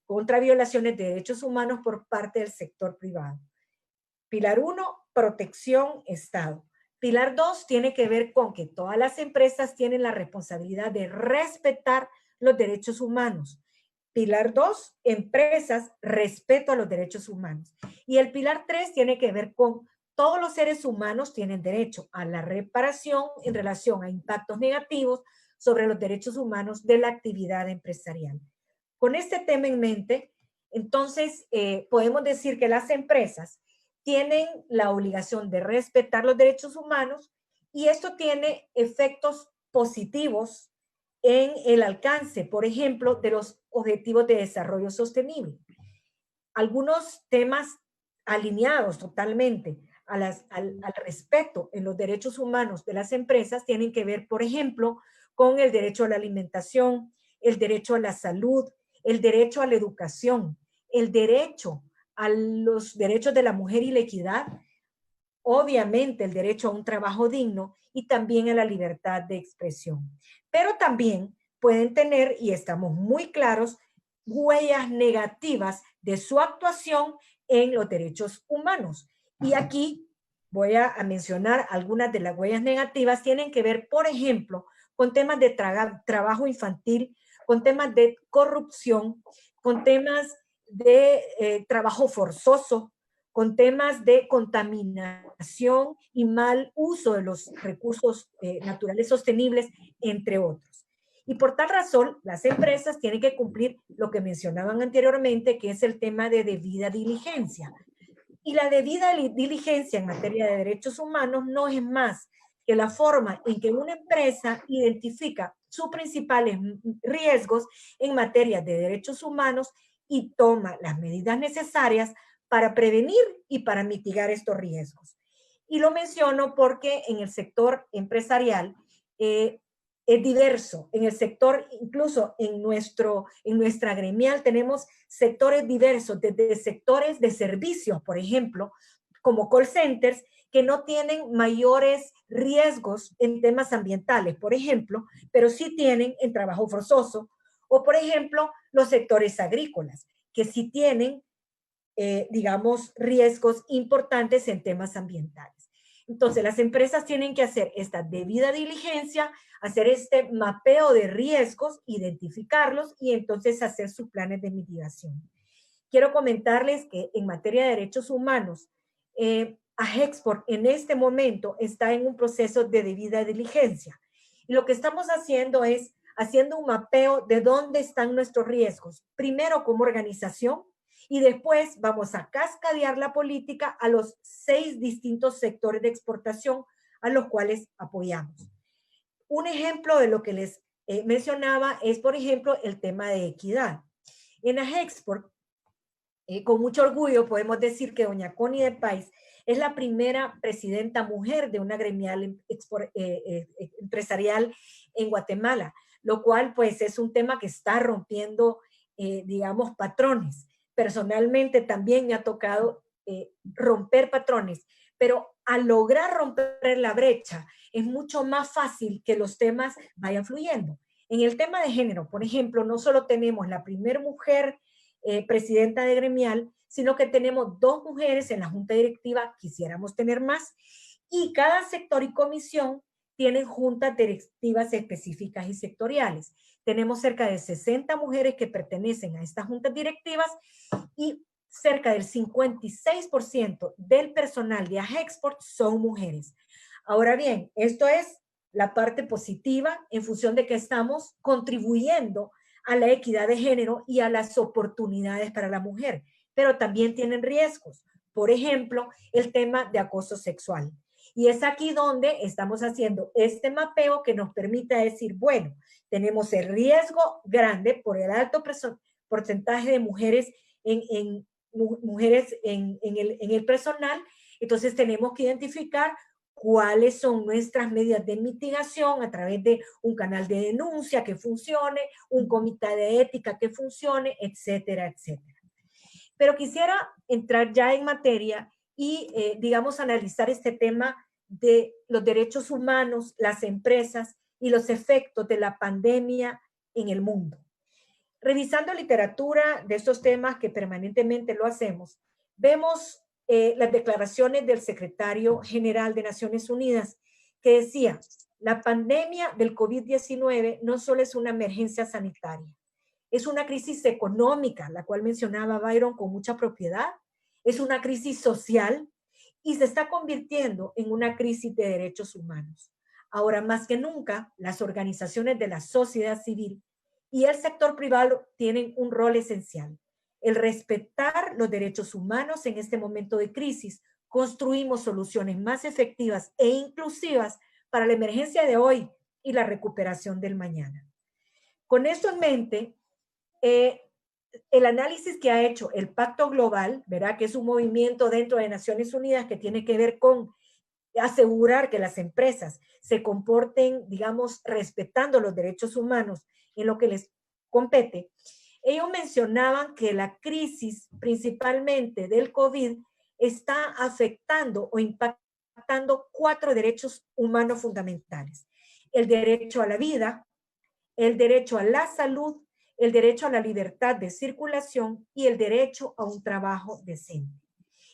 contra violaciones de derechos humanos por parte del sector privado. Pilar 1, protección Estado. Pilar 2 tiene que ver con que todas las empresas tienen la responsabilidad de respetar los derechos humanos. Pilar 2, empresas, respeto a los derechos humanos. Y el pilar 3 tiene que ver con todos los seres humanos tienen derecho a la reparación en relación a impactos negativos sobre los derechos humanos de la actividad empresarial. Con este tema en mente, entonces podemos decir que las empresas tienen la obligación de respetar los derechos humanos, y esto tiene efectos positivos en el alcance, por ejemplo, de los objetivos de desarrollo sostenible. Algunos temas alineados totalmente al respeto en los derechos humanos de las empresas tienen que ver, por ejemplo, con el derecho a la alimentación, el derecho a la salud, el derecho a la educación, el derecho a los derechos de la mujer y la equidad, obviamente el derecho a un trabajo digno y también a la libertad de expresión. Pero también pueden tener, y estamos muy claros, huellas negativas de su actuación en los derechos humanos. Y aquí voy a mencionar algunas de las huellas negativas. Tienen que ver, por ejemplo, con temas de trabajo infantil, con temas de corrupción, con temas de trabajo forzoso, con temas de contaminación y mal uso de los recursos naturales sostenibles, entre otros. Y por tal razón, las empresas tienen que cumplir lo que mencionaban anteriormente, que es el tema de debida diligencia. Y la debida diligencia en materia de derechos humanos no es más que la forma en que una empresa identifica sus principales riesgos en materia de derechos humanos y toma las medidas necesarias para prevenir y para mitigar estos riesgos. Y lo menciono porque en el sector empresarial es diverso. En el sector, incluso en nuestra gremial, tenemos sectores diversos, desde sectores de servicios, por ejemplo, como call centers, que no tienen mayores riesgos en temas ambientales, por ejemplo, pero sí tienen en trabajo forzoso, o por ejemplo, los sectores agrícolas, que sí tienen, digamos, riesgos importantes en temas ambientales. Entonces, las empresas tienen que hacer esta debida diligencia, hacer este mapeo de riesgos, identificarlos y entonces hacer sus planes de mitigación. Quiero comentarles que en materia de derechos humanos, AGEXPORT en este momento está en un proceso de debida diligencia. Y lo que estamos haciendo es haciendo un mapeo de dónde están nuestros riesgos, primero como organización, y después vamos a cascadear la política a los 6 distintos sectores de exportación a los cuales apoyamos. Un ejemplo de lo que les mencionaba es, por ejemplo, el tema de equidad. En AGEXPORT, con mucho orgullo podemos decir que doña Connie de Pais es la primera presidenta mujer de una gremial empresarial en Guatemala, lo cual pues es un tema que está rompiendo, digamos, patrones. Personalmente también me ha tocado romper patrones, pero al lograr romper la brecha es mucho más fácil que los temas vayan fluyendo. En el tema de género, por ejemplo, no solo tenemos la primera mujer presidenta de gremial, sino que tenemos 2 mujeres en la junta directiva, quisiéramos tener más, y cada sector y comisión tienen juntas directivas específicas y sectoriales. Tenemos cerca de 60 mujeres que pertenecen a estas juntas directivas y cerca del 56% del personal de AGEXPORT son mujeres. Ahora bien, esto es la parte positiva en función de que estamos contribuyendo a la equidad de género y a las oportunidades para la mujer, pero también tienen riesgos. Por ejemplo, el tema de acoso sexual. Y es aquí donde estamos haciendo este mapeo que nos permite decir, bueno, tenemos el riesgo grande por el alto porcentaje de mujeres en el personal, entonces tenemos que identificar cuáles son nuestras medidas de mitigación a través de un canal de denuncia que funcione, un comité de ética que funcione, etcétera, etcétera. Pero quisiera entrar ya en materia y, digamos, analizar este tema de los derechos humanos, las empresas y los efectos de la pandemia en el mundo. Revisando literatura de estos temas, que permanentemente lo hacemos, vemos las declaraciones del secretario general de Naciones Unidas que decía, la pandemia del COVID-19 no solo es una emergencia sanitaria, es una crisis económica, la cual mencionaba Byron con mucha propiedad, es una crisis social y se está convirtiendo en una crisis de derechos humanos. Ahora más que nunca, las organizaciones de la sociedad civil y el sector privado tienen un rol esencial. El respetar los derechos humanos en este momento de crisis, construimos soluciones más efectivas e inclusivas para la emergencia de hoy y la recuperación del mañana. Con esto en mente, el análisis que ha hecho el Pacto Global, ¿verdad? Que es un movimiento dentro de Naciones Unidas que tiene que ver con asegurar que las empresas se comporten, digamos, respetando los derechos humanos en lo que les compete. Ellos mencionaban que la crisis principalmente del COVID está afectando o impactando 4 derechos humanos fundamentales. El derecho a la vida, el derecho a la salud, el derecho a la libertad de circulación y el derecho a un trabajo decente.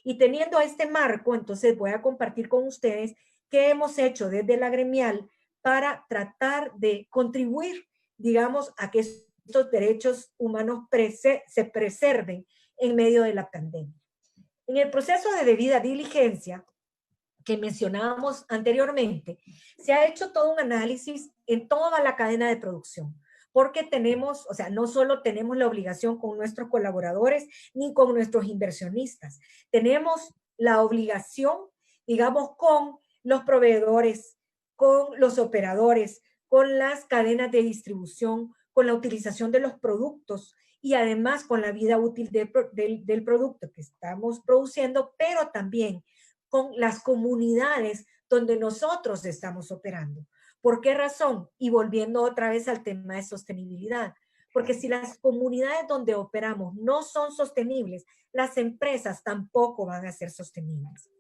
Y teniendo este marco, entonces voy a compartir con ustedes qué hemos hecho desde la gremial para tratar de contribuir, digamos, a que estos derechos humanos se preserven en medio de la pandemia. En el proceso de debida diligencia que mencionábamos anteriormente, se ha hecho todo un análisis en toda la cadena de producción, porque tenemos, o sea, no solo tenemos la obligación con nuestros colaboradores ni con nuestros inversionistas, tenemos la obligación, digamos, con los proveedores, con los operadores, con las cadenas de distribución, con la utilización de los productos y además con la vida útil del producto que estamos produciendo, pero también con las comunidades donde nosotros estamos operando. ¿Por qué razón? Y volviendo otra vez al tema de sostenibilidad. Porque si las comunidades donde operamos no son sostenibles, las empresas tampoco van a ser sostenibles.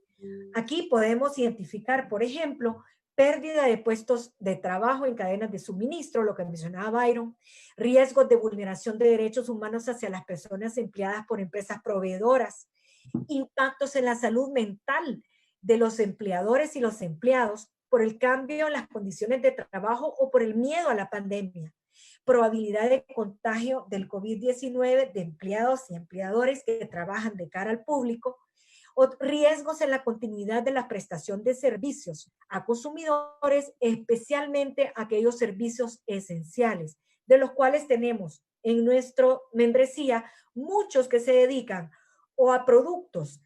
Aquí podemos identificar, por ejemplo, pérdida de puestos de trabajo en cadenas de suministro, lo que mencionaba Byron, riesgos de vulneración de derechos humanos hacia las personas empleadas por empresas proveedoras, impactos en la salud mental de los empleadores y los empleados por el cambio en las condiciones de trabajo o por el miedo a la pandemia, probabilidad de contagio del COVID-19 de empleados y empleadores que trabajan de cara al público, O riesgos en la continuidad de la prestación de servicios a consumidores, especialmente aquellos servicios esenciales, de los cuales tenemos en nuestra membresía muchos que se dedican o a productos,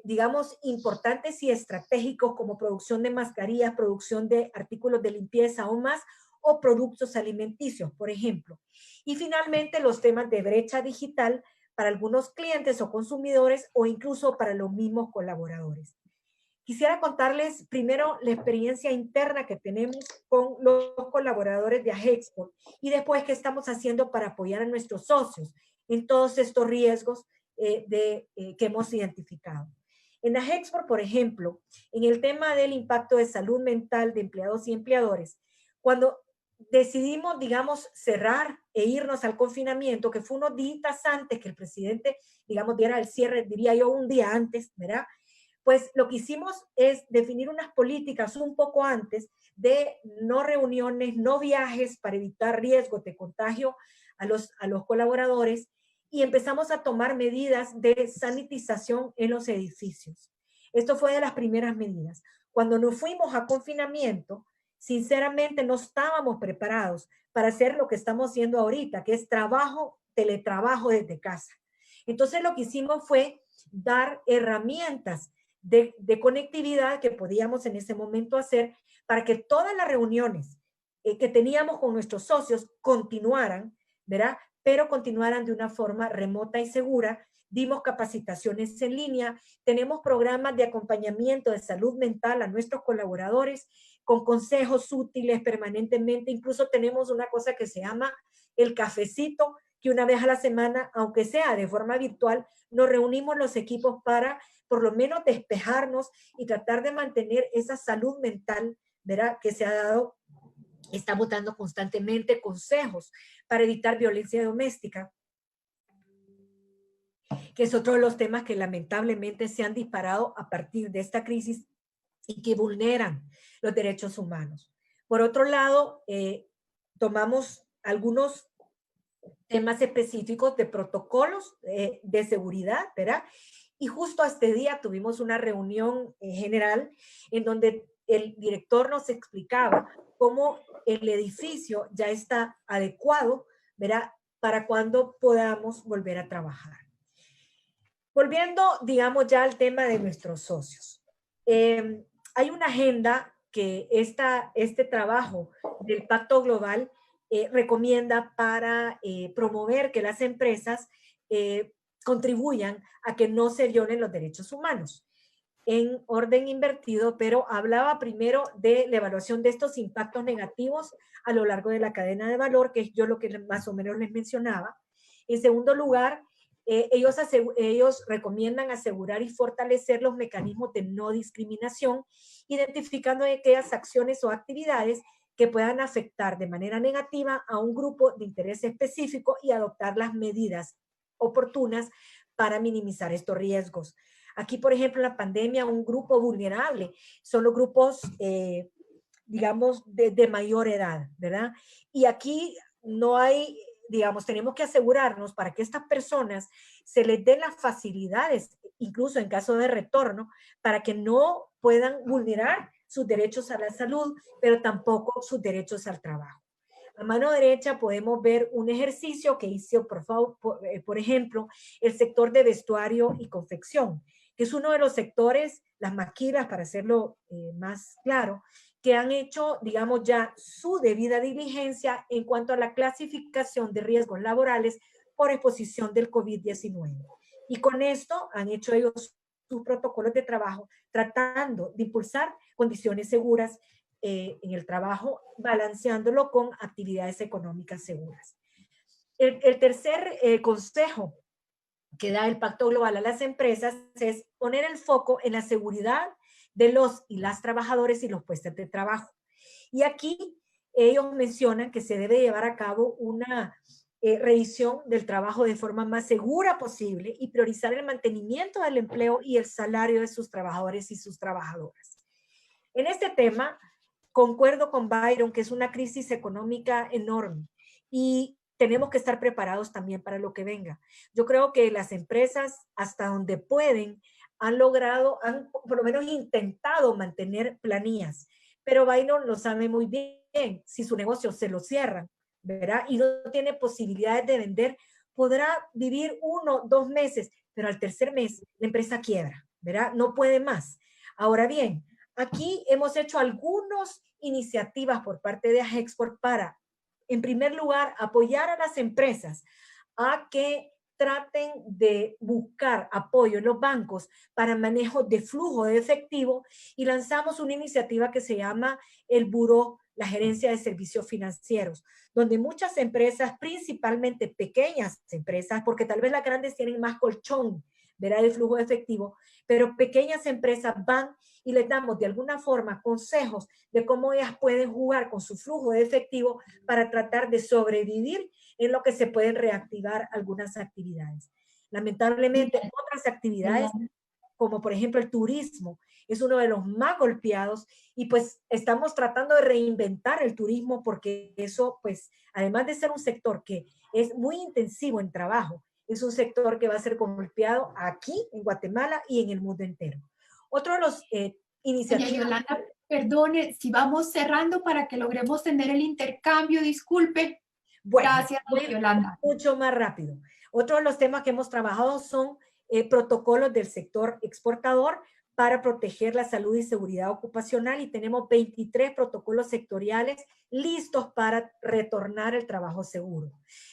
digamos, importantes y estratégicos como producción de mascarillas, producción de artículos de limpieza o más, o productos alimenticios, por ejemplo. Y finalmente los temas de brecha digital para algunos clientes o consumidores o incluso para los mismos colaboradores. Quisiera contarles primero la experiencia interna que tenemos con los colaboradores de AGEXPORT y después qué estamos haciendo para apoyar a nuestros socios en todos estos riesgos que hemos identificado. En AGEXPORT, por ejemplo, en el tema del impacto de salud mental de empleados y empleadores, cuando decidimos, digamos, cerrar e irnos al confinamiento, que fue unos días antes que el presidente, digamos, diera el cierre, diría yo un día antes, ¿verdad? Pues lo que hicimos es definir unas políticas un poco antes de no reuniones, no viajes para evitar riesgos de contagio a los colaboradores y empezamos a tomar medidas de sanitización en los edificios. Esto fue de las primeras medidas. Cuando nos fuimos a confinamiento, sinceramente no estábamos preparados para hacer lo que estamos haciendo ahorita, que es teletrabajo desde casa. Entonces lo que hicimos fue dar herramientas de conectividad que podíamos en ese momento hacer para que todas las reuniones que teníamos con nuestros socios continuaran, ¿verdad? Pero continuaran de una forma remota y segura. Dimos capacitaciones en línea, tenemos programas de acompañamiento de salud mental a nuestros colaboradores con consejos útiles permanentemente. Incluso tenemos una cosa que se llama el cafecito, que una vez a la semana, aunque sea de forma virtual, nos reunimos los equipos para por lo menos despejarnos y tratar de mantener esa salud mental, ¿verdad? Que se ha dado. Estamos dando constantemente consejos para evitar violencia doméstica, que es otro de los temas que lamentablemente se han disparado a partir de esta crisis y que vulneran los derechos humanos. Por otro lado, tomamos algunos temas específicos de protocolos de seguridad, ¿verdad? Y justo este día tuvimos una reunión general en donde el director nos explicaba cómo el edificio ya está adecuado, ¿verdad? Para cuando podamos volver a trabajar. Volviendo, digamos, ya al tema de nuestros socios. Hay una agenda que este trabajo del Pacto Global recomienda para promover que las empresas contribuyan a que no se violen los derechos humanos. En orden invertido, pero hablaba primero de la evaluación de estos impactos negativos a lo largo de la cadena de valor, que es yo lo que más o menos les mencionaba. En segundo lugar, ellos recomiendan asegurar y fortalecer los mecanismos de no discriminación, identificando aquellas acciones o actividades que puedan afectar de manera negativa a un grupo de interés específico y adoptar las medidas oportunas para minimizar estos riesgos. Aquí, por ejemplo, en la pandemia, un grupo vulnerable son los grupos, digamos, de mayor edad, ¿verdad? Y aquí no hay, digamos, tenemos que asegurarnos para que estas personas se les den las facilidades, incluso en caso de retorno, para que no puedan vulnerar sus derechos a la salud, pero tampoco sus derechos al trabajo. A mano derecha podemos ver un ejercicio que hizo, por ejemplo, el sector de vestuario y confección, que es uno de los sectores, las maquilas, para hacerlo más claro, que han hecho, digamos, ya su debida diligencia en cuanto a la clasificación de riesgos laborales por exposición del COVID-19. Y con esto han hecho ellos sus protocolos de trabajo, tratando de impulsar condiciones seguras en el trabajo, balanceándolo con actividades económicas seguras. El tercer consejo que da el Pacto Global a las empresas es poner el foco en la seguridad de los y las trabajadores y los puestos de trabajo. Y aquí ellos mencionan que se debe llevar a cabo una revisión del trabajo de forma más segura posible y priorizar el mantenimiento del empleo y el salario de sus trabajadores y sus trabajadoras. En este tema, concuerdo con Byron que es una crisis económica enorme y tenemos que estar preparados también para lo que venga. Yo creo que las empresas, hasta donde pueden, han logrado, han por lo menos intentado mantener planillas. Pero Byron lo sabe muy bien, si su negocio se lo cierran, ¿verdad? Y no tiene posibilidades de vender, podrá vivir 1, 2 meses, pero al tercer mes la empresa quiebra, ¿verdad? No puede más. Ahora bien, aquí hemos hecho algunas iniciativas por parte de AGEXPORT para, en primer lugar, apoyar a las empresas a que traten de buscar apoyo en los bancos para manejo de flujo de efectivo, y lanzamos una iniciativa que se llama el Buró, la Gerencia de Servicios Financieros, donde muchas empresas, principalmente pequeñas empresas, porque tal vez las grandes tienen más colchón, ¿verdad?, de flujo de efectivo, pero pequeñas empresas van y les damos de alguna forma consejos de cómo ellas pueden jugar con su flujo de efectivo para tratar de sobrevivir en lo que se pueden reactivar algunas actividades. Lamentablemente, otras actividades, como por ejemplo el turismo, es uno de los más golpeados, y pues estamos tratando de reinventar el turismo, porque eso, pues, además de ser un sector que es muy intensivo en trabajo, es un sector que va a ser golpeado aquí en Guatemala y en el mundo entero. Otro de los iniciativas... Doña Yolanda, perdone, si vamos cerrando para que logremos tener el intercambio, disculpe. Bueno, gracias, doña Yolanda. Mucho más rápido. Otro de los temas que hemos trabajado son protocolos del sector exportador para proteger la salud y seguridad ocupacional, y tenemos 23 protocolos sectoriales listos para retornar el trabajo seguro.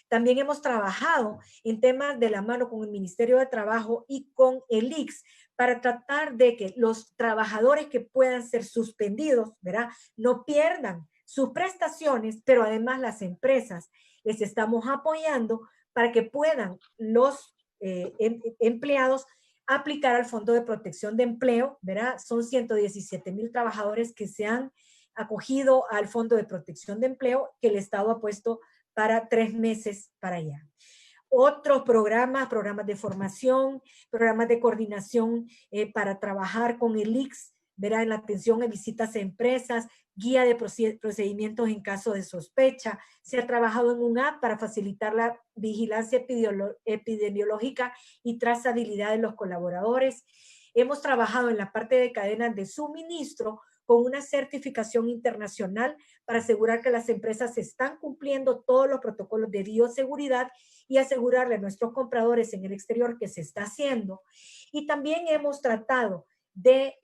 También hemos trabajado en temas de la mano con el Ministerio de Trabajo y con el ICS para tratar de que los trabajadores que puedan ser suspendidos, ¿verdad?, no pierdan sus prestaciones, pero además las empresas les estamos apoyando para que puedan los empleados aplicar al Fondo de Protección de Empleo, ¿verdad? Son 117,000 trabajadores que se han acogido al Fondo de Protección de Empleo, que el Estado ha puesto para 3 meses para allá. Otros programas de formación, programas de coordinación para trabajar con el ICS, ¿verdad?, en la atención a visitas a empresas, guía de procedimientos en caso de sospecha. Se ha trabajado en un app para facilitar la vigilancia epidemiológica y trazabilidad de los colaboradores. Hemos trabajado en la parte de cadenas de suministro con una certificación internacional para asegurar que las empresas están cumpliendo todos los protocolos de bioseguridad y asegurarle a nuestros compradores en el exterior que se está haciendo. Y también hemos tratado de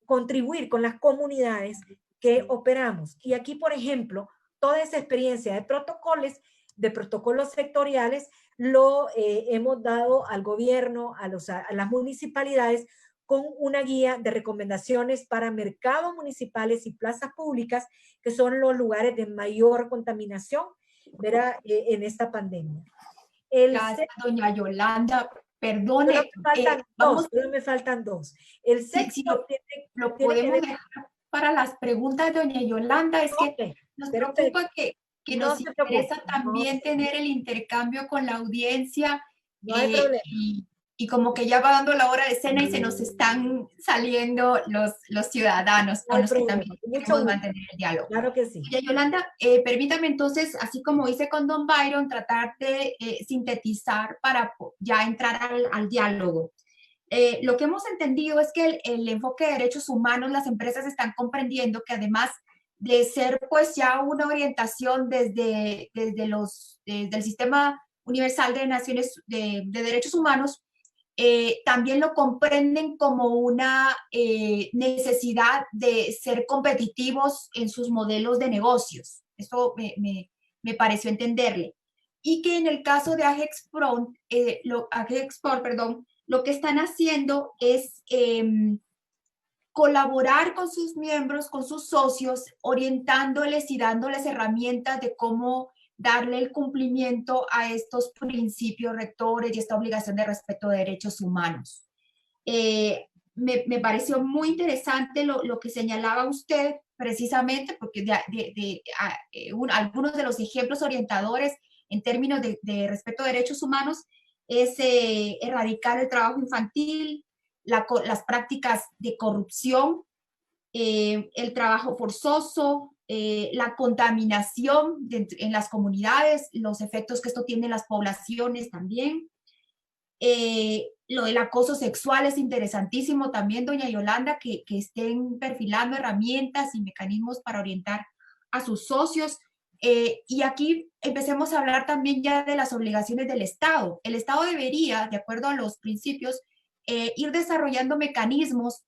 contribuir con las comunidades que operamos. Y aquí, por ejemplo, toda esa experiencia de protocolos sectoriales lo hemos dado al gobierno, a las municipalidades, con una guía de recomendaciones para mercados municipales y plazas públicas, que son los lugares de mayor contaminación, ¿verdad?, en esta pandemia. Gracias, doña Yolanda. Perdone. Me faltan dos. El sexto lo podemos dejar para las preguntas, doña Yolanda. Es que nos preocupa que nos interesa también tener el intercambio con la audiencia. No hay problema. Y como que ya va dando la hora de cena y se nos están saliendo los ciudadanos con los que también queremos mantener el diálogo. Claro que sí. Doña Yolanda, permítame entonces, así como hice con don Byron, tratar de sintetizar para ya entrar al diálogo. Lo que hemos entendido es que el enfoque de derechos humanos, las empresas están comprendiendo que además de ser pues ya una orientación desde el Sistema Universal de Naciones de Derechos Humanos, también lo comprenden como una necesidad de ser competitivos en sus modelos de negocios. Eso me pareció entenderle. Y que en el caso de AGEXPORT, lo que están haciendo es colaborar con sus miembros, con sus socios, orientándoles y dándoles herramientas de cómo darle el cumplimiento a estos principios rectores y esta obligación de respeto de derechos humanos. Me pareció muy interesante lo que señalaba usted, precisamente porque algunos de los ejemplos orientadores en términos de respeto de derechos humanos es erradicar el trabajo infantil, las prácticas de corrupción, el trabajo forzoso, la contaminación en las comunidades, los efectos que esto tiene en las poblaciones también, Lo del acoso sexual es interesantísimo también, doña Yolanda, que estén perfilando herramientas y mecanismos para orientar a sus socios. Y aquí empecemos a hablar también ya de las obligaciones del Estado. El Estado debería, de acuerdo a los principios, ir desarrollando mecanismos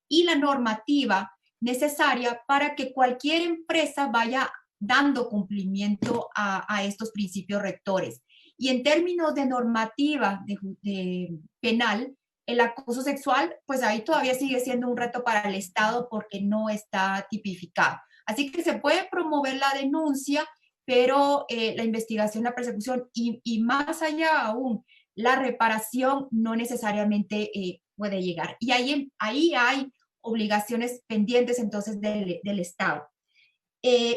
y la normativa necesaria para que cualquier empresa vaya dando cumplimiento a estos principios rectores. Y en términos de normativa de penal, el acoso sexual, pues ahí todavía sigue siendo un reto para el Estado porque no está tipificado. Así que se puede promover la denuncia, pero la investigación, la persecución y más allá aún, la reparación no necesariamente puede llegar. Y ahí hay obligaciones pendientes entonces del Estado.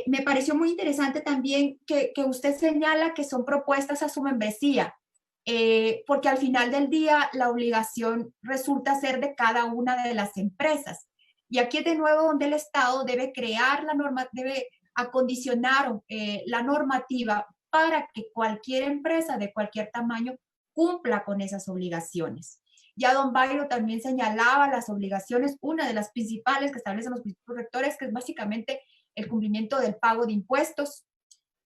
Me pareció muy interesante también que usted señala que son propuestas a su membresía, porque al final del día la obligación resulta ser de cada una de las empresas. Y aquí es de nuevo donde el Estado debe crear la norma, debe acondicionar la normativa para que cualquier empresa de cualquier tamaño cumpla con esas obligaciones. Ya don Byron también señalaba las obligaciones, una de las principales que establecen los principios rectores, que es básicamente el cumplimiento del pago de impuestos,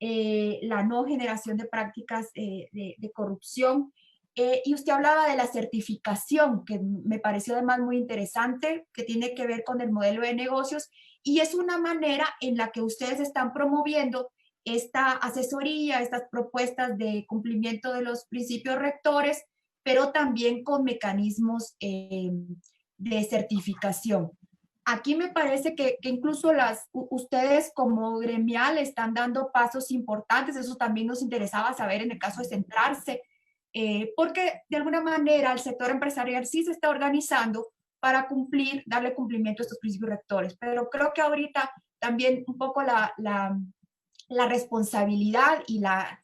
la no generación de prácticas de corrupción. Y usted hablaba de la certificación, que me pareció además muy interesante, que tiene que ver con el modelo de negocios, y es una manera en la que ustedes están promoviendo esta asesoría, estas propuestas de cumplimiento de los principios rectores, pero también con mecanismos de certificación. Aquí me parece que incluso ustedes como gremial están dando pasos importantes, eso también nos interesaba saber en el caso de centrarse, porque de alguna manera el sector empresarial sí se está organizando para darle cumplimiento a estos principios rectores, pero creo que ahorita también un poco la responsabilidad y la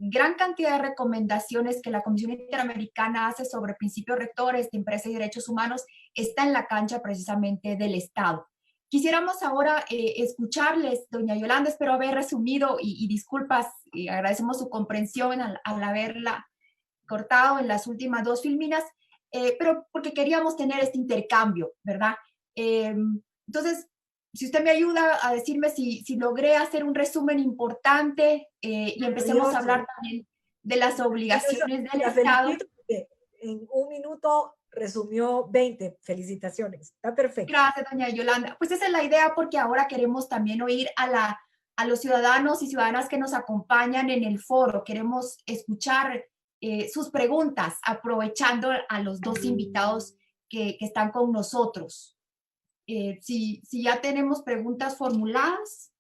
gran cantidad de recomendaciones que la Comisión Interamericana hace sobre principios rectores de empresa y derechos humanos está en la cancha precisamente del Estado. Quisiéramos ahora escucharles, doña Yolanda, espero haber resumido y disculpas, y agradecemos su comprensión al haberla cortado en las últimas dos filminas, pero porque queríamos tener este intercambio, ¿verdad? Entonces, si usted me ayuda a decirme si logré hacer un resumen importante y empecemos a hablar también de las obligaciones del Estado. En un minuto resumió 20. Felicitaciones. Está perfecto. Gracias, doña Yolanda. Pues esa es la idea porque ahora queremos también oír a los ciudadanos y ciudadanas que nos acompañan en el foro. Queremos escuchar sus preguntas, aprovechando a los dos invitados que están con nosotros. Si ya tenemos preguntas formuladas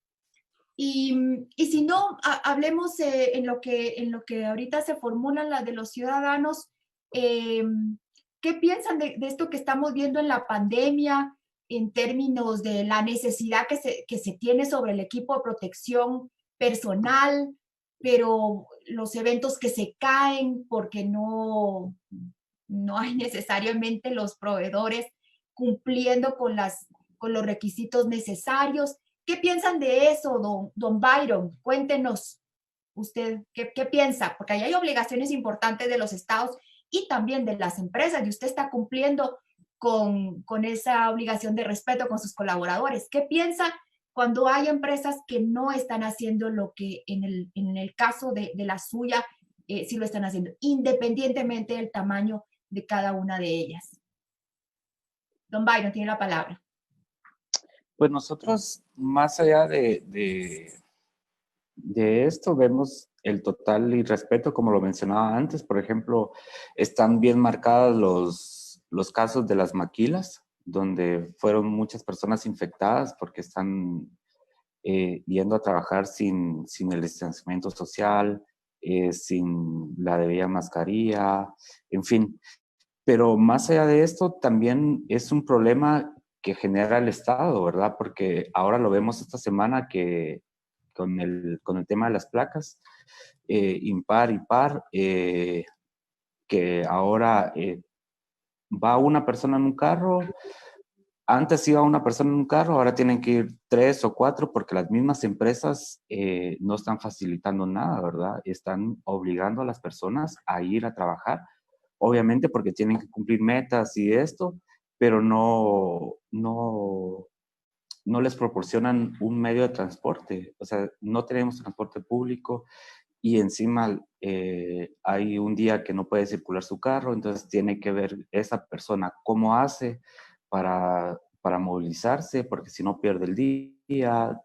y si no, hablemos en lo que ahorita se formulan las de los ciudadanos. ¿Qué piensan de esto que estamos viendo en la pandemia en términos de la necesidad que se tiene sobre el equipo de protección personal, pero los eventos que se caen porque no hay necesariamente los proveedores cumpliendo con los requisitos necesarios? ¿Qué piensan de eso, don Byron? Cuéntenos usted, ¿qué piensa? Porque ahí hay obligaciones importantes de los estados y también de las empresas, y usted está cumpliendo con esa obligación de respeto con sus colaboradores. ¿Qué piensa cuando hay empresas que no están haciendo lo que en el caso de la suya sí lo están haciendo, independientemente del tamaño de cada una de ellas? Don Byron tiene la palabra. Pues nosotros, más allá de esto, vemos el total irrespeto, como lo mencionaba antes. Por ejemplo, están bien marcados los casos de las maquilas, donde fueron muchas personas infectadas porque están yendo a trabajar sin el distanciamiento social, sin la debida mascarilla, en fin. Pero más allá de esto, también es un problema que genera el Estado, ¿verdad? Porque ahora lo vemos esta semana que con el tema de las placas, impar y par, que ahora va una persona en un carro. Antes iba una persona en un carro, ahora tienen que ir 3 o 4 porque las mismas empresas no están facilitando nada, ¿verdad? Están obligando a las personas a ir a trabajar obviamente porque tienen que cumplir metas y esto, pero no les proporcionan un medio de transporte. O sea, no tenemos transporte público y encima hay un día que no puede circular su carro, entonces tiene que ver esa persona cómo hace para movilizarse, porque si no pierde el día,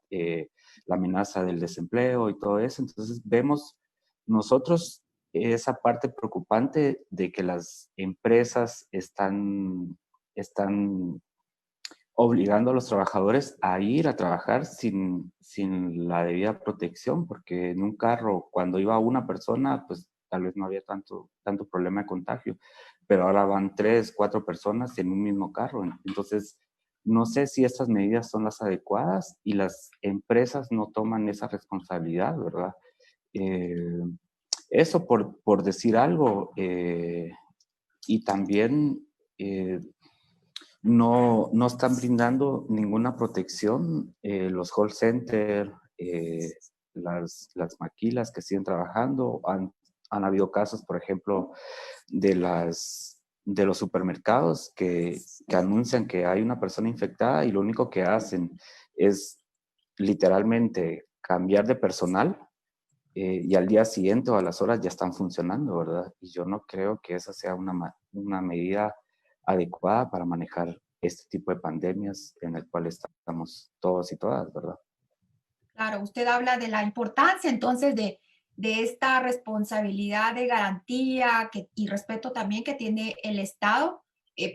la amenaza del desempleo y todo eso. Entonces vemos nosotros esa parte preocupante de que las empresas están obligando a los trabajadores a ir a trabajar sin la debida protección, porque en un carro, cuando iba una persona, pues tal vez no había tanto problema de contagio, pero ahora van 3, 4 personas en un mismo carro. Entonces, no sé si estas medidas son las adecuadas y las empresas no toman esa responsabilidad, ¿verdad? Eso por decir algo. Y también no están brindando ninguna protección los call centers, las maquilas que siguen trabajando. Han habido casos, por ejemplo, de los supermercados que anuncian que hay una persona infectada y lo único que hacen es literalmente cambiar de personal y al día siguiente o a las horas ya están funcionando, ¿verdad? Y yo no creo que esa sea una medida adecuada para manejar este tipo de pandemias en el cual estamos todos y todas, ¿verdad? Claro, usted habla de la importancia entonces de esta responsabilidad de garantía y respeto también que tiene el Estado,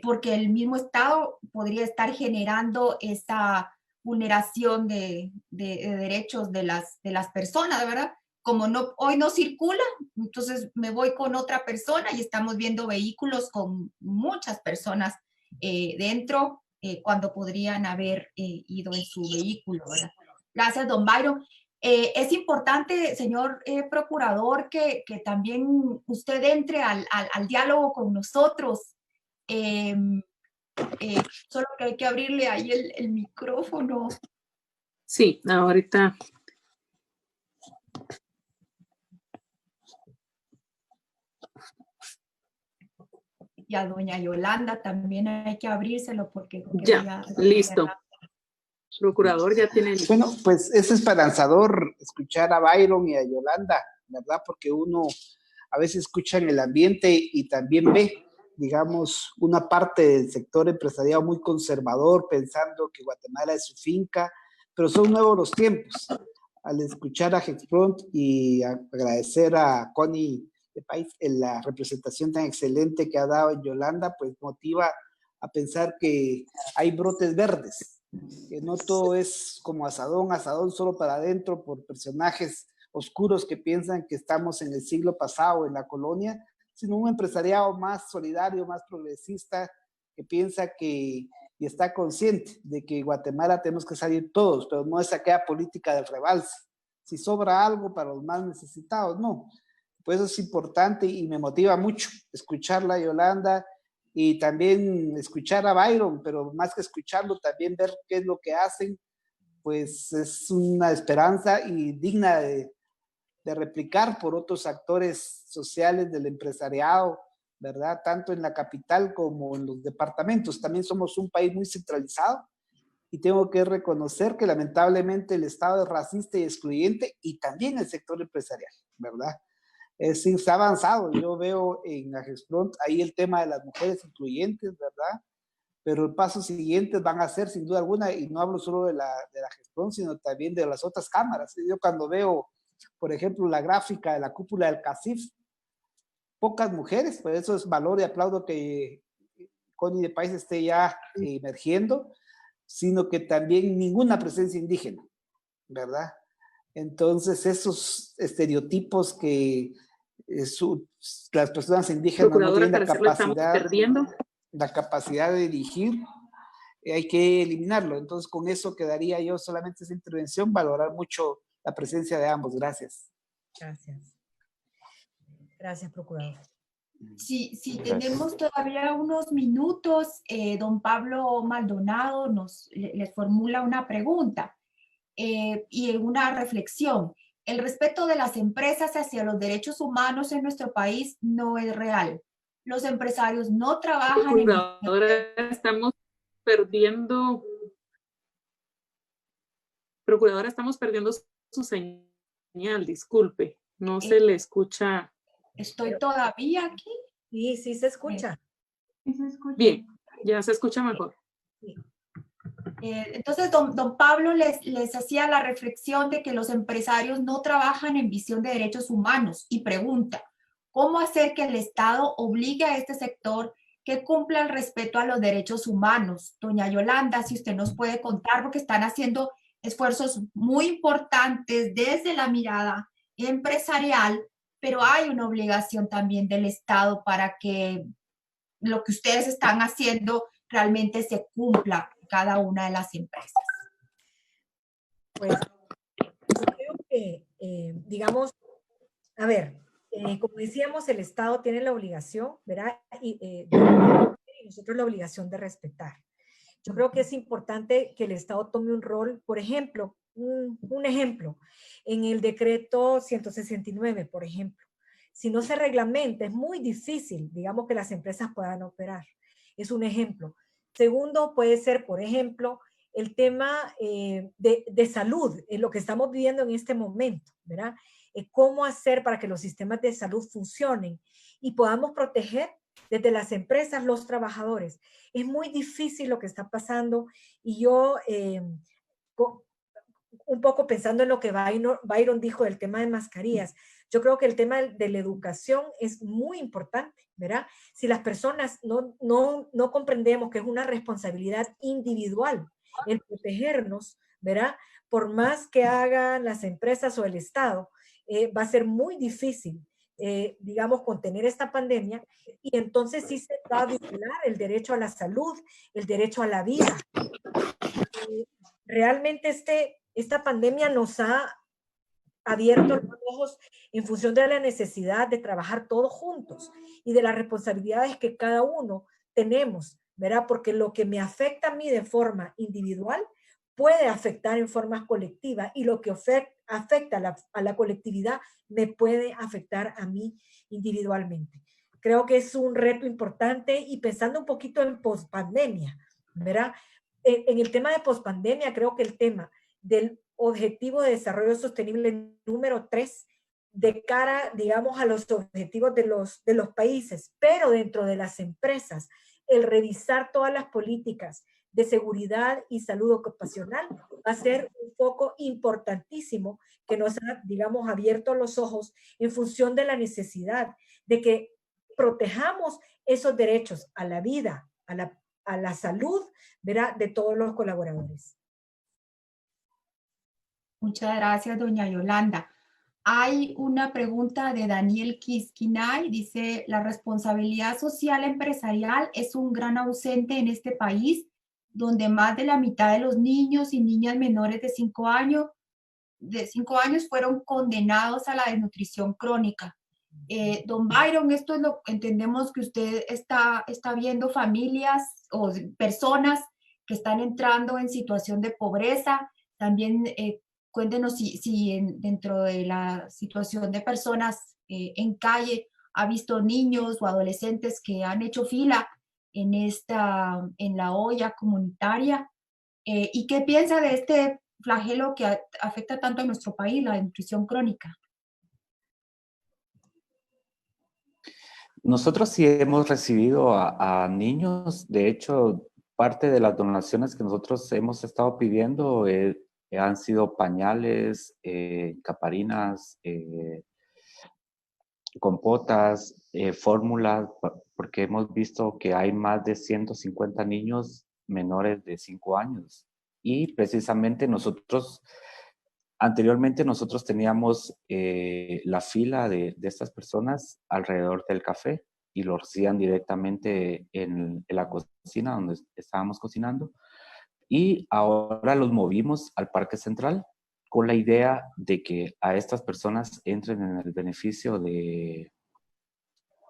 porque el mismo Estado podría estar generando esa vulneración de derechos de las personas, ¿verdad? Como hoy no circula, entonces me voy con otra persona y estamos viendo vehículos con muchas personas dentro cuando podrían haber ido en su vehículo, ¿verdad? Gracias, don Byron. Es importante, señor procurador, que también usted entre al diálogo con nosotros. Solo que hay que abrirle ahí el micrófono. Sí, ahorita. Y a doña Yolanda también hay que abrírselo porque ya, listo. Procurador ya tiene listo. Bueno, pues es esperanzador escuchar a Byron y a Yolanda, ¿verdad? Porque uno a veces escucha en el ambiente y también ve, digamos, una parte del sector empresarial muy conservador, pensando que Guatemala es su finca, pero son nuevos los tiempos. Al escuchar a Hexpront y agradecer a Connie de País la representación tan excelente que ha dado Yolanda, pues motiva a pensar que hay brotes verdes, que no todo es como asadón solo para adentro por personajes oscuros que piensan que estamos en el siglo pasado en la colonia, sino un empresariado más solidario, más progresista, que piensa que y está consciente de que Guatemala tenemos que salir todos, pero no es aquella política del rebalse. Si sobra algo para los más necesitados, no. Pues eso es importante y me motiva mucho escucharla a Yolanda y también escuchar a Byron, pero más que escucharlo, también ver qué es lo que hacen, pues es una esperanza y digna de replicar por otros actores sociales del empresariado, ¿verdad? Tanto en la capital como en los departamentos. También somos un país muy centralizado y tengo que reconocer que lamentablemente el Estado es racista y excluyente y también el sector empresarial, ¿verdad? Es decir, se ha avanzado. Yo veo en Agexpront ahí el tema de las mujeres incluyentes, ¿verdad? Pero el paso siguiente van a ser sin duda alguna, y no hablo solo de la Agexpront, sino también de las otras cámaras. Yo cuando veo, por ejemplo, la gráfica de la cúpula del CACIF, pocas mujeres, pues eso es valor y aplaudo que Connie de País esté ya emergiendo, sino que también ninguna presencia indígena, ¿verdad? Entonces esos estereotipos que las personas indígenas no tienen la capacidad de dirigir, hay que eliminarlo. Entonces con eso quedaría yo solamente esa intervención, valorar mucho la presencia de ambos. Gracias. Gracias. Gracias, procurador. Sí, tenemos todavía unos minutos. Don Pablo Maldonado les formula una pregunta y una reflexión. El respeto de las empresas hacia los derechos humanos en nuestro país no es real. los empresarios no trabajan en... Procuradora, estamos perdiendo... Procuradora, estamos perdiendo su señal, disculpe. No se le escucha. ¿Estoy todavía aquí? Sí, sí se escucha. Sí se escucha. Bien, ya se escucha mejor. Sí. Entonces, don Pablo les hacía la reflexión de que los empresarios no trabajan en visión de derechos humanos y pregunta, ¿cómo hacer que el Estado obligue a este sector que cumpla el respeto a los derechos humanos? Doña Yolanda, si usted nos puede contar, porque están haciendo esfuerzos muy importantes desde la mirada empresarial, pero hay una obligación también del Estado para que lo que ustedes están haciendo realmente se cumpla en cada una de las empresas. Pues yo creo que, digamos, a ver, como decíamos, el Estado tiene la obligación, ¿verdad? Y nosotros la obligación de respetar. Yo creo que es importante que el Estado tome un rol, por ejemplo, un ejemplo, en el decreto 169, por ejemplo. Si no se reglamenta, es muy difícil, digamos, que las empresas puedan operar. Es un ejemplo. Segundo, puede ser, por ejemplo, el tema de salud, en lo que estamos viviendo en este momento, ¿verdad? Cómo hacer para que los sistemas de salud funcionen y podamos proteger desde las empresas los trabajadores. Es muy difícil lo que está pasando y yo, un poco pensando en lo que Byron dijo del tema de mascarillas, yo creo que el tema de la educación es muy importante, ¿verdad? Si las personas no comprendemos que es una responsabilidad individual el protegernos, ¿verdad? Por más que hagan las empresas o el Estado, va a ser muy difícil, digamos, contener esta pandemia y entonces sí se va a violar el derecho a la salud, el derecho a la vida. Realmente esta pandemia nos ha abierto los ojos en función de la necesidad de trabajar todos juntos y de las responsabilidades que cada uno tenemos, ¿verdad? Porque lo que me afecta a mí de forma individual puede afectar en forma colectiva y lo que afecta a la colectividad me puede afectar a mí individualmente. Creo que es un reto importante y pensando un poquito en pospandemia, ¿verdad? En el tema de pospandemia, creo que el tema del Objetivo de Desarrollo Sostenible número 3 de cara, digamos, a los objetivos de los países, pero dentro de las empresas, el revisar todas las políticas de seguridad y salud ocupacional va a ser un foco importantísimo que nos ha, digamos, abierto los ojos en función de la necesidad de que protejamos esos derechos a la vida, a la salud, ¿verdad?, de todos los colaboradores. Muchas gracias, doña Yolanda. Hay una pregunta de Daniel Quisquinay, dice, la responsabilidad social empresarial es un gran ausente en este país, donde más de la mitad de los niños y niñas menores de 5 años fueron condenados a la desnutrición crónica. Don Byron, esto es lo que entendemos que usted está viendo familias o personas que están entrando en situación de pobreza. También cuéntenos si dentro de la situación de personas en calle ha visto niños o adolescentes que han hecho fila en la olla comunitaria. ¿Y qué piensa de este flagelo que afecta tanto a nuestro país, la desnutrición crónica? Nosotros sí hemos recibido a niños. De hecho, parte de las donaciones que nosotros hemos estado pidiendo han sido pañales, caparinas, compotas, fórmulas, porque hemos visto que hay más de 150 niños menores de 5 años. Y precisamente anteriormente nosotros teníamos la fila de estas personas alrededor del café y lo hacían directamente en la cocina donde estábamos cocinando. Y ahora los movimos al Parque Central con la idea de que a estas personas entren en el beneficio de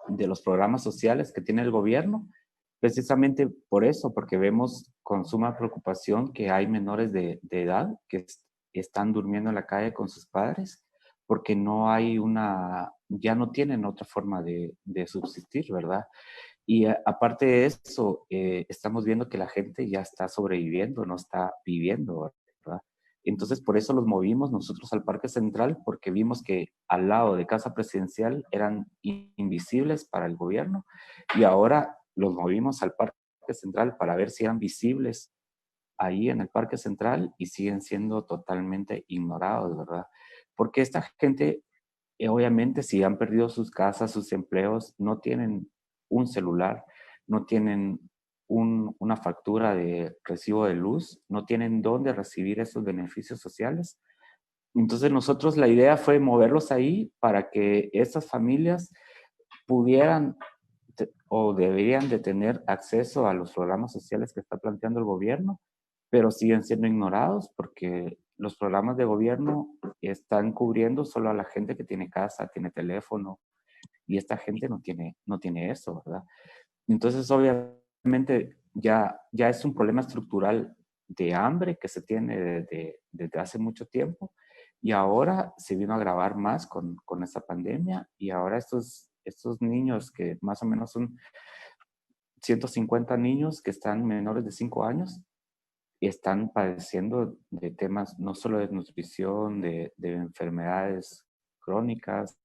los programas sociales que tiene el gobierno, precisamente por eso, porque vemos con suma preocupación que hay menores de edad que están durmiendo en la calle con sus padres porque no hay ya no tienen otra forma de subsistir, ¿verdad? Y aparte de eso, estamos viendo que la gente ya está sobreviviendo, no está viviendo, ¿verdad? Entonces, por eso los movimos nosotros al Parque Central, porque vimos que al lado de Casa Presidencial eran invisibles para el gobierno, y ahora los movimos al Parque Central para ver si eran visibles ahí en el Parque Central, y siguen siendo totalmente ignorados, ¿verdad? Porque esta gente, obviamente, si han perdido sus casas, sus empleos, no tienen un celular, no tienen una factura de recibo de luz, no tienen dónde recibir esos beneficios sociales. Entonces nosotros la idea fue moverlos ahí para que estas familias pudieran o deberían de tener acceso a los programas sociales que está planteando el gobierno, pero siguen siendo ignorados porque los programas de gobierno están cubriendo solo a la gente que tiene casa, tiene teléfono, y esta gente no tiene eso, ¿verdad? Entonces, obviamente, ya es un problema estructural de hambre que se tiene desde hace mucho tiempo, y ahora se vino a agravar más con esta pandemia, y ahora estos niños que más o menos son 150 niños que están menores de 5 años, están padeciendo de temas no solo de nutrición, de enfermedades crónicas,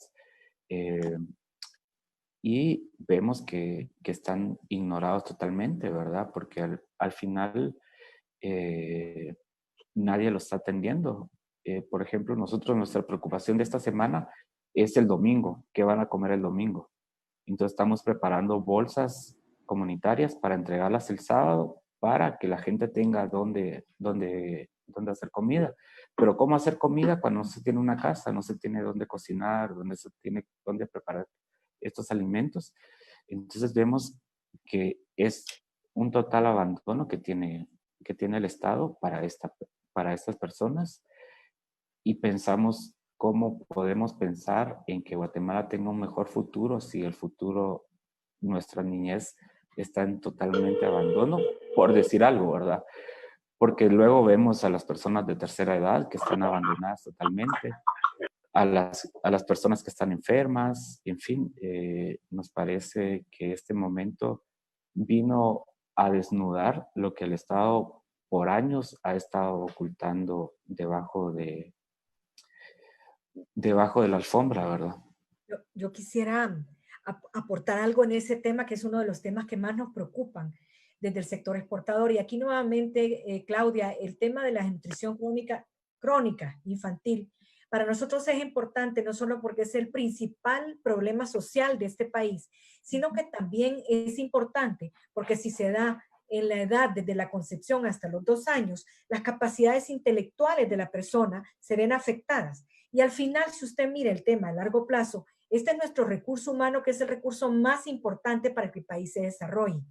y vemos que están ignorados totalmente, ¿verdad? Porque al final nadie los está atendiendo. Por ejemplo, nuestra preocupación de esta semana es el domingo. ¿Qué van a comer el domingo? Entonces estamos preparando bolsas comunitarias para entregarlas el sábado para que la gente tenga dónde hacer comida. Pero ¿cómo hacer comida cuando no se tiene una casa, no se tiene dónde cocinar, dónde se tiene dónde preparar estos alimentos? Entonces vemos que es un total abandono que tiene el Estado para estas personas, y pensamos cómo podemos pensar en que Guatemala tenga un mejor futuro si el futuro, nuestra niñez, está en totalmente abandono, por decir algo, ¿verdad? Porque luego vemos a las personas de tercera edad que están abandonadas totalmente, a las personas que están enfermas, en fin, nos parece que este momento vino a desnudar lo que el Estado por años ha estado ocultando debajo de la alfombra, ¿verdad? Yo quisiera aportar algo en ese tema, que es uno de los temas que más nos preocupan desde el sector exportador. Y aquí nuevamente, Claudia, el tema de la desnutrición crónica infantil, para nosotros es importante no solo porque es el principal problema social de este país, sino que también es importante porque si se da en la edad desde la concepción hasta los 2 años, las capacidades intelectuales de la persona se ven afectadas. Y al final, si usted mira el tema a largo plazo, este es nuestro recurso humano, que es el recurso más importante para que el país se desarrolle.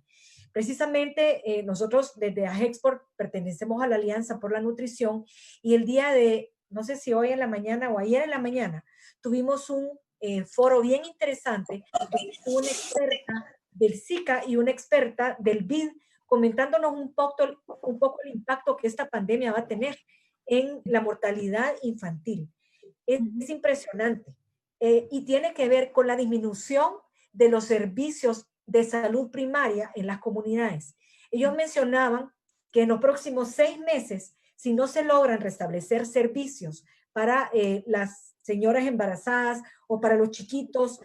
Precisamente nosotros desde AGEXPORT pertenecemos a la Alianza por la Nutrición, y el día de, no sé si hoy en la mañana o ayer en la mañana, tuvimos un foro bien interesante, una experta del SICA y una experta del BID comentándonos un poco el impacto que esta pandemia va a tener en la mortalidad infantil. Es impresionante y tiene que ver con la disminución de los servicios de salud primaria en las comunidades. Ellos mencionaban que en los próximos 6 meses, si no se logran restablecer servicios para las señoras embarazadas o para los chiquitos,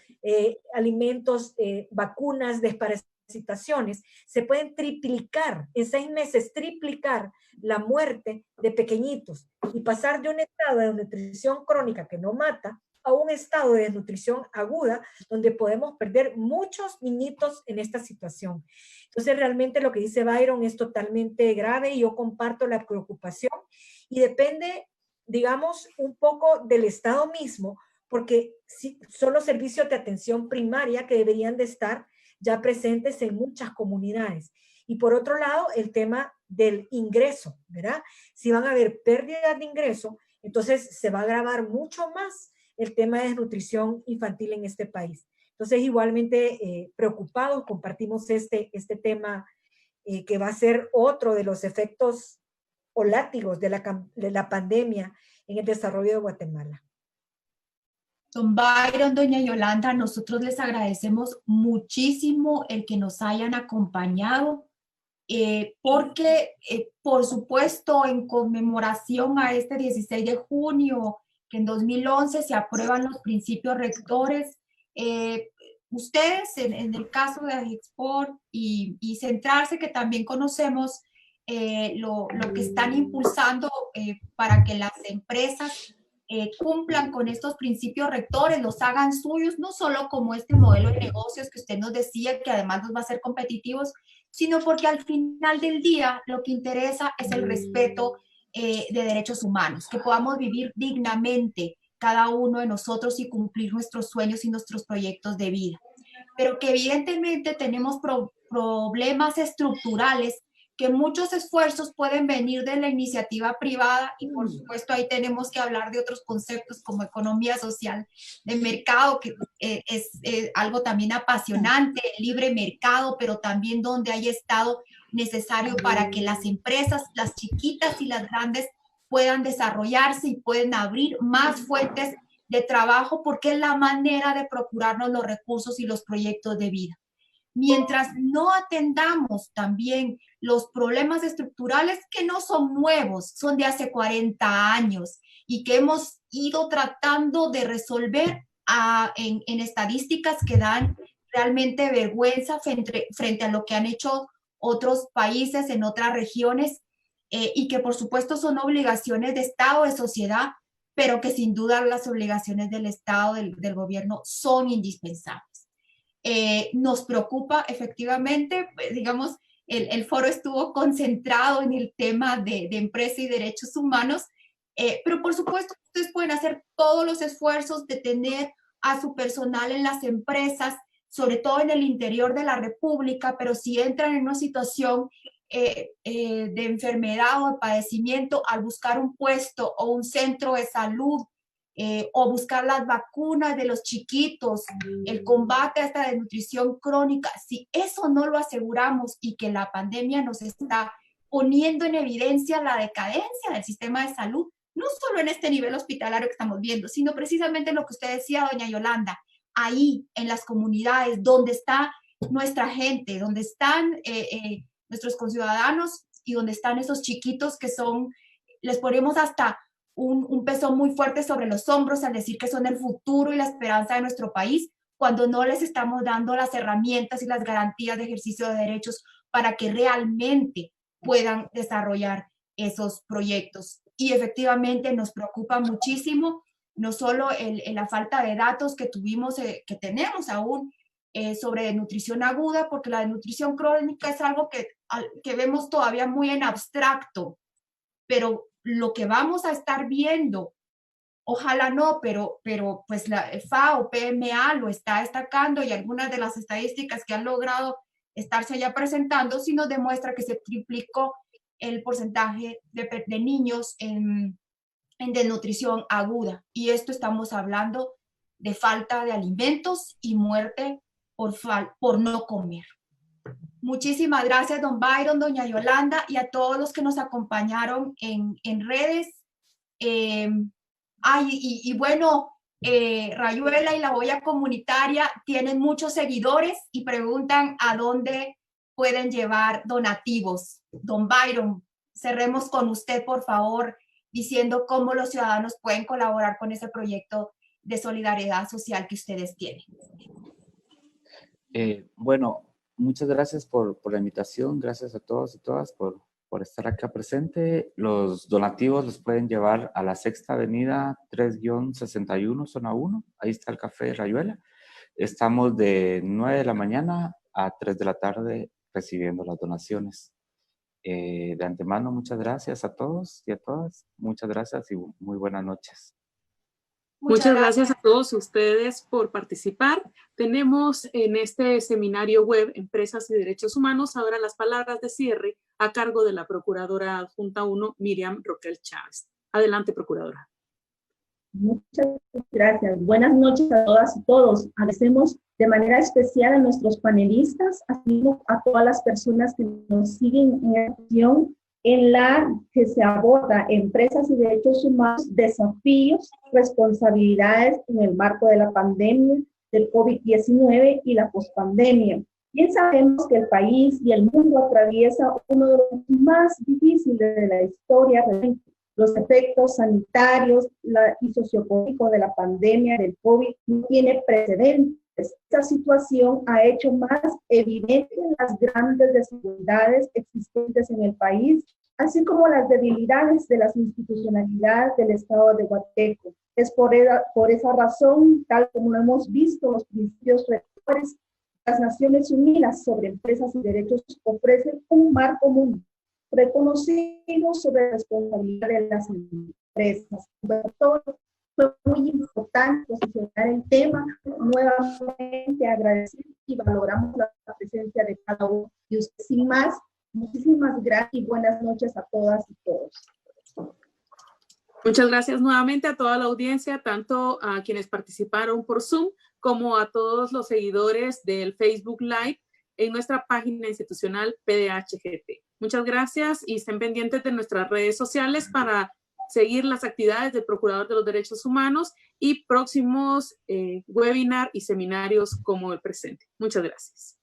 alimentos, vacunas, desparasitaciones, se pueden triplicar, en 6 meses triplicar la muerte de pequeñitos y pasar de un estado de nutrición crónica que no mata a un estado de desnutrición aguda, donde podemos perder muchos niñitos en esta situación. Entonces, realmente lo que dice Byron es totalmente grave y yo comparto la preocupación, y depende, digamos, un poco del Estado mismo, porque son los servicios de atención primaria que deberían de estar ya presentes en muchas comunidades. Y por otro lado, el tema del ingreso, ¿verdad? Si van a haber pérdidas de ingreso, entonces se va a agravar mucho más el tema de desnutrición infantil en este país. Entonces, igualmente preocupados, compartimos este tema que va a ser otro de los efectos o látigos de la pandemia en el desarrollo de Guatemala. Don Byron, doña Yolanda, nosotros les agradecemos muchísimo el que nos hayan acompañado, porque, por supuesto, en conmemoración a este 16 de junio, que en 2011 se aprueban los principios rectores, ustedes, en el caso de AGEXPORT, y centrarse que también conocemos lo que están impulsando para que las empresas cumplan con estos principios rectores, los hagan suyos, no solo como este modelo de negocios que usted nos decía, que además nos va a hacer competitivos, sino porque al final del día lo que interesa es el respeto de derechos humanos, que podamos vivir dignamente cada uno de nosotros y cumplir nuestros sueños y nuestros proyectos de vida. Pero que evidentemente tenemos problemas estructurales, que muchos esfuerzos pueden venir de la iniciativa privada y por supuesto ahí tenemos que hablar de otros conceptos como economía social de mercado, que es algo también apasionante, libre mercado, pero también donde hay Estado necesario para que las empresas, las chiquitas y las grandes, puedan desarrollarse y pueden abrir más fuentes de trabajo, porque es la manera de procurarnos los recursos y los proyectos de vida. Mientras no atendamos también los problemas estructurales que no son nuevos, son de hace 40 años y que hemos ido tratando de resolver en estadísticas que dan realmente vergüenza frente a lo que han hecho otros países en otras regiones y que por supuesto son obligaciones de Estado, de sociedad, pero que sin duda las obligaciones del Estado, del gobierno, son indispensables. Nos preocupa efectivamente, digamos, el foro estuvo concentrado en el tema de empresa y derechos humanos, pero por supuesto ustedes pueden hacer todos los esfuerzos de tener a su personal en las empresas, sobre todo en el interior de la República, pero si entran en una situación de enfermedad o de padecimiento, al buscar un puesto o un centro de salud, o buscar las vacunas de los chiquitos, el combate a esta desnutrición crónica, si eso no lo aseguramos y que la pandemia nos está poniendo en evidencia la decadencia del sistema de salud, no solo en este nivel hospitalario que estamos viendo, sino precisamente lo que usted decía, doña Yolanda, ahí en las comunidades donde está nuestra gente, donde están nuestros conciudadanos y donde están esos chiquitos que son, les ponemos hasta un peso muy fuerte sobre los hombros al decir que son el futuro y la esperanza de nuestro país, cuando no les estamos dando las herramientas y las garantías de ejercicio de derechos para que realmente puedan desarrollar esos proyectos. Y efectivamente nos preocupa muchísimo, no solo la falta de datos que tenemos aún sobre desnutrición aguda, porque la desnutrición crónica es algo que vemos todavía muy en abstracto, pero lo que vamos a estar viendo, ojalá no, pero pues la FAO, PMA lo está destacando y algunas de las estadísticas que han logrado estarse ya presentando sí nos demuestra que se triplicó el porcentaje de niños en desnutrición aguda. Y esto estamos hablando de falta de alimentos y muerte por no comer. Muchísimas gracias, don Byron, doña Yolanda, y a todos los que nos acompañaron en redes. Bueno, Rayuela y la Olla Comunitaria tienen muchos seguidores y preguntan a dónde pueden llevar donativos. Don Byron, cerremos con usted, por favor, diciendo cómo los ciudadanos pueden colaborar con ese proyecto de solidaridad social que ustedes tienen. Bueno, muchas gracias por la invitación. Gracias a todos y todas por estar acá presente. Los donativos los pueden llevar a la Sexta Avenida 3-61, zona 1. Ahí está el Café Rayuela. Estamos de 9 de la mañana a 3 de la tarde recibiendo las donaciones. De antemano, muchas gracias a todos y a todas. Muchas gracias y muy buenas noches. Muchas gracias a todos ustedes por participar. Tenemos en este seminario web Empresas y Derechos Humanos ahora las palabras de cierre a cargo de la Procuradora Adjunta 1, Miriam Roquel Chávez. Adelante, Procuradora. Muchas gracias. Buenas noches a todas y todos. Agradecemos de manera especial a nuestros panelistas, así como a todas las personas que nos siguen en acción en la que se aborda empresas y derechos humanos, desafíos, responsabilidades en el marco de la pandemia del COVID-19 y la pospandemia. Bien sabemos que el país y el mundo atraviesa uno de los más difíciles de la historia. Los efectos sanitarios y sociopolíticos de la pandemia del COVID no tiene precedentes. Esta situación ha hecho más evidentes las grandes desigualdades existentes en el país, así como las debilidades de las institucionalidades del Estado de Guateco. Es por esa razón, tal como lo hemos visto, los principios rectores de las Naciones Unidas sobre empresas y derechos ofrecen un marco común reconocido sobre la responsabilidad de las empresas. Fue muy importante posicionar el tema, nuevamente agradecer y valoramos la presencia de cada uno de ustedes. Sin más, muchísimas gracias y buenas noches a todas y todos. Muchas gracias nuevamente a toda la audiencia, tanto a quienes participaron por Zoom como a todos los seguidores del Facebook Live en nuestra página institucional PDHGT. Muchas gracias y estén pendientes de nuestras redes sociales para seguir las actividades del Procurador de los Derechos Humanos y próximos webinar y seminarios como el presente. Muchas gracias.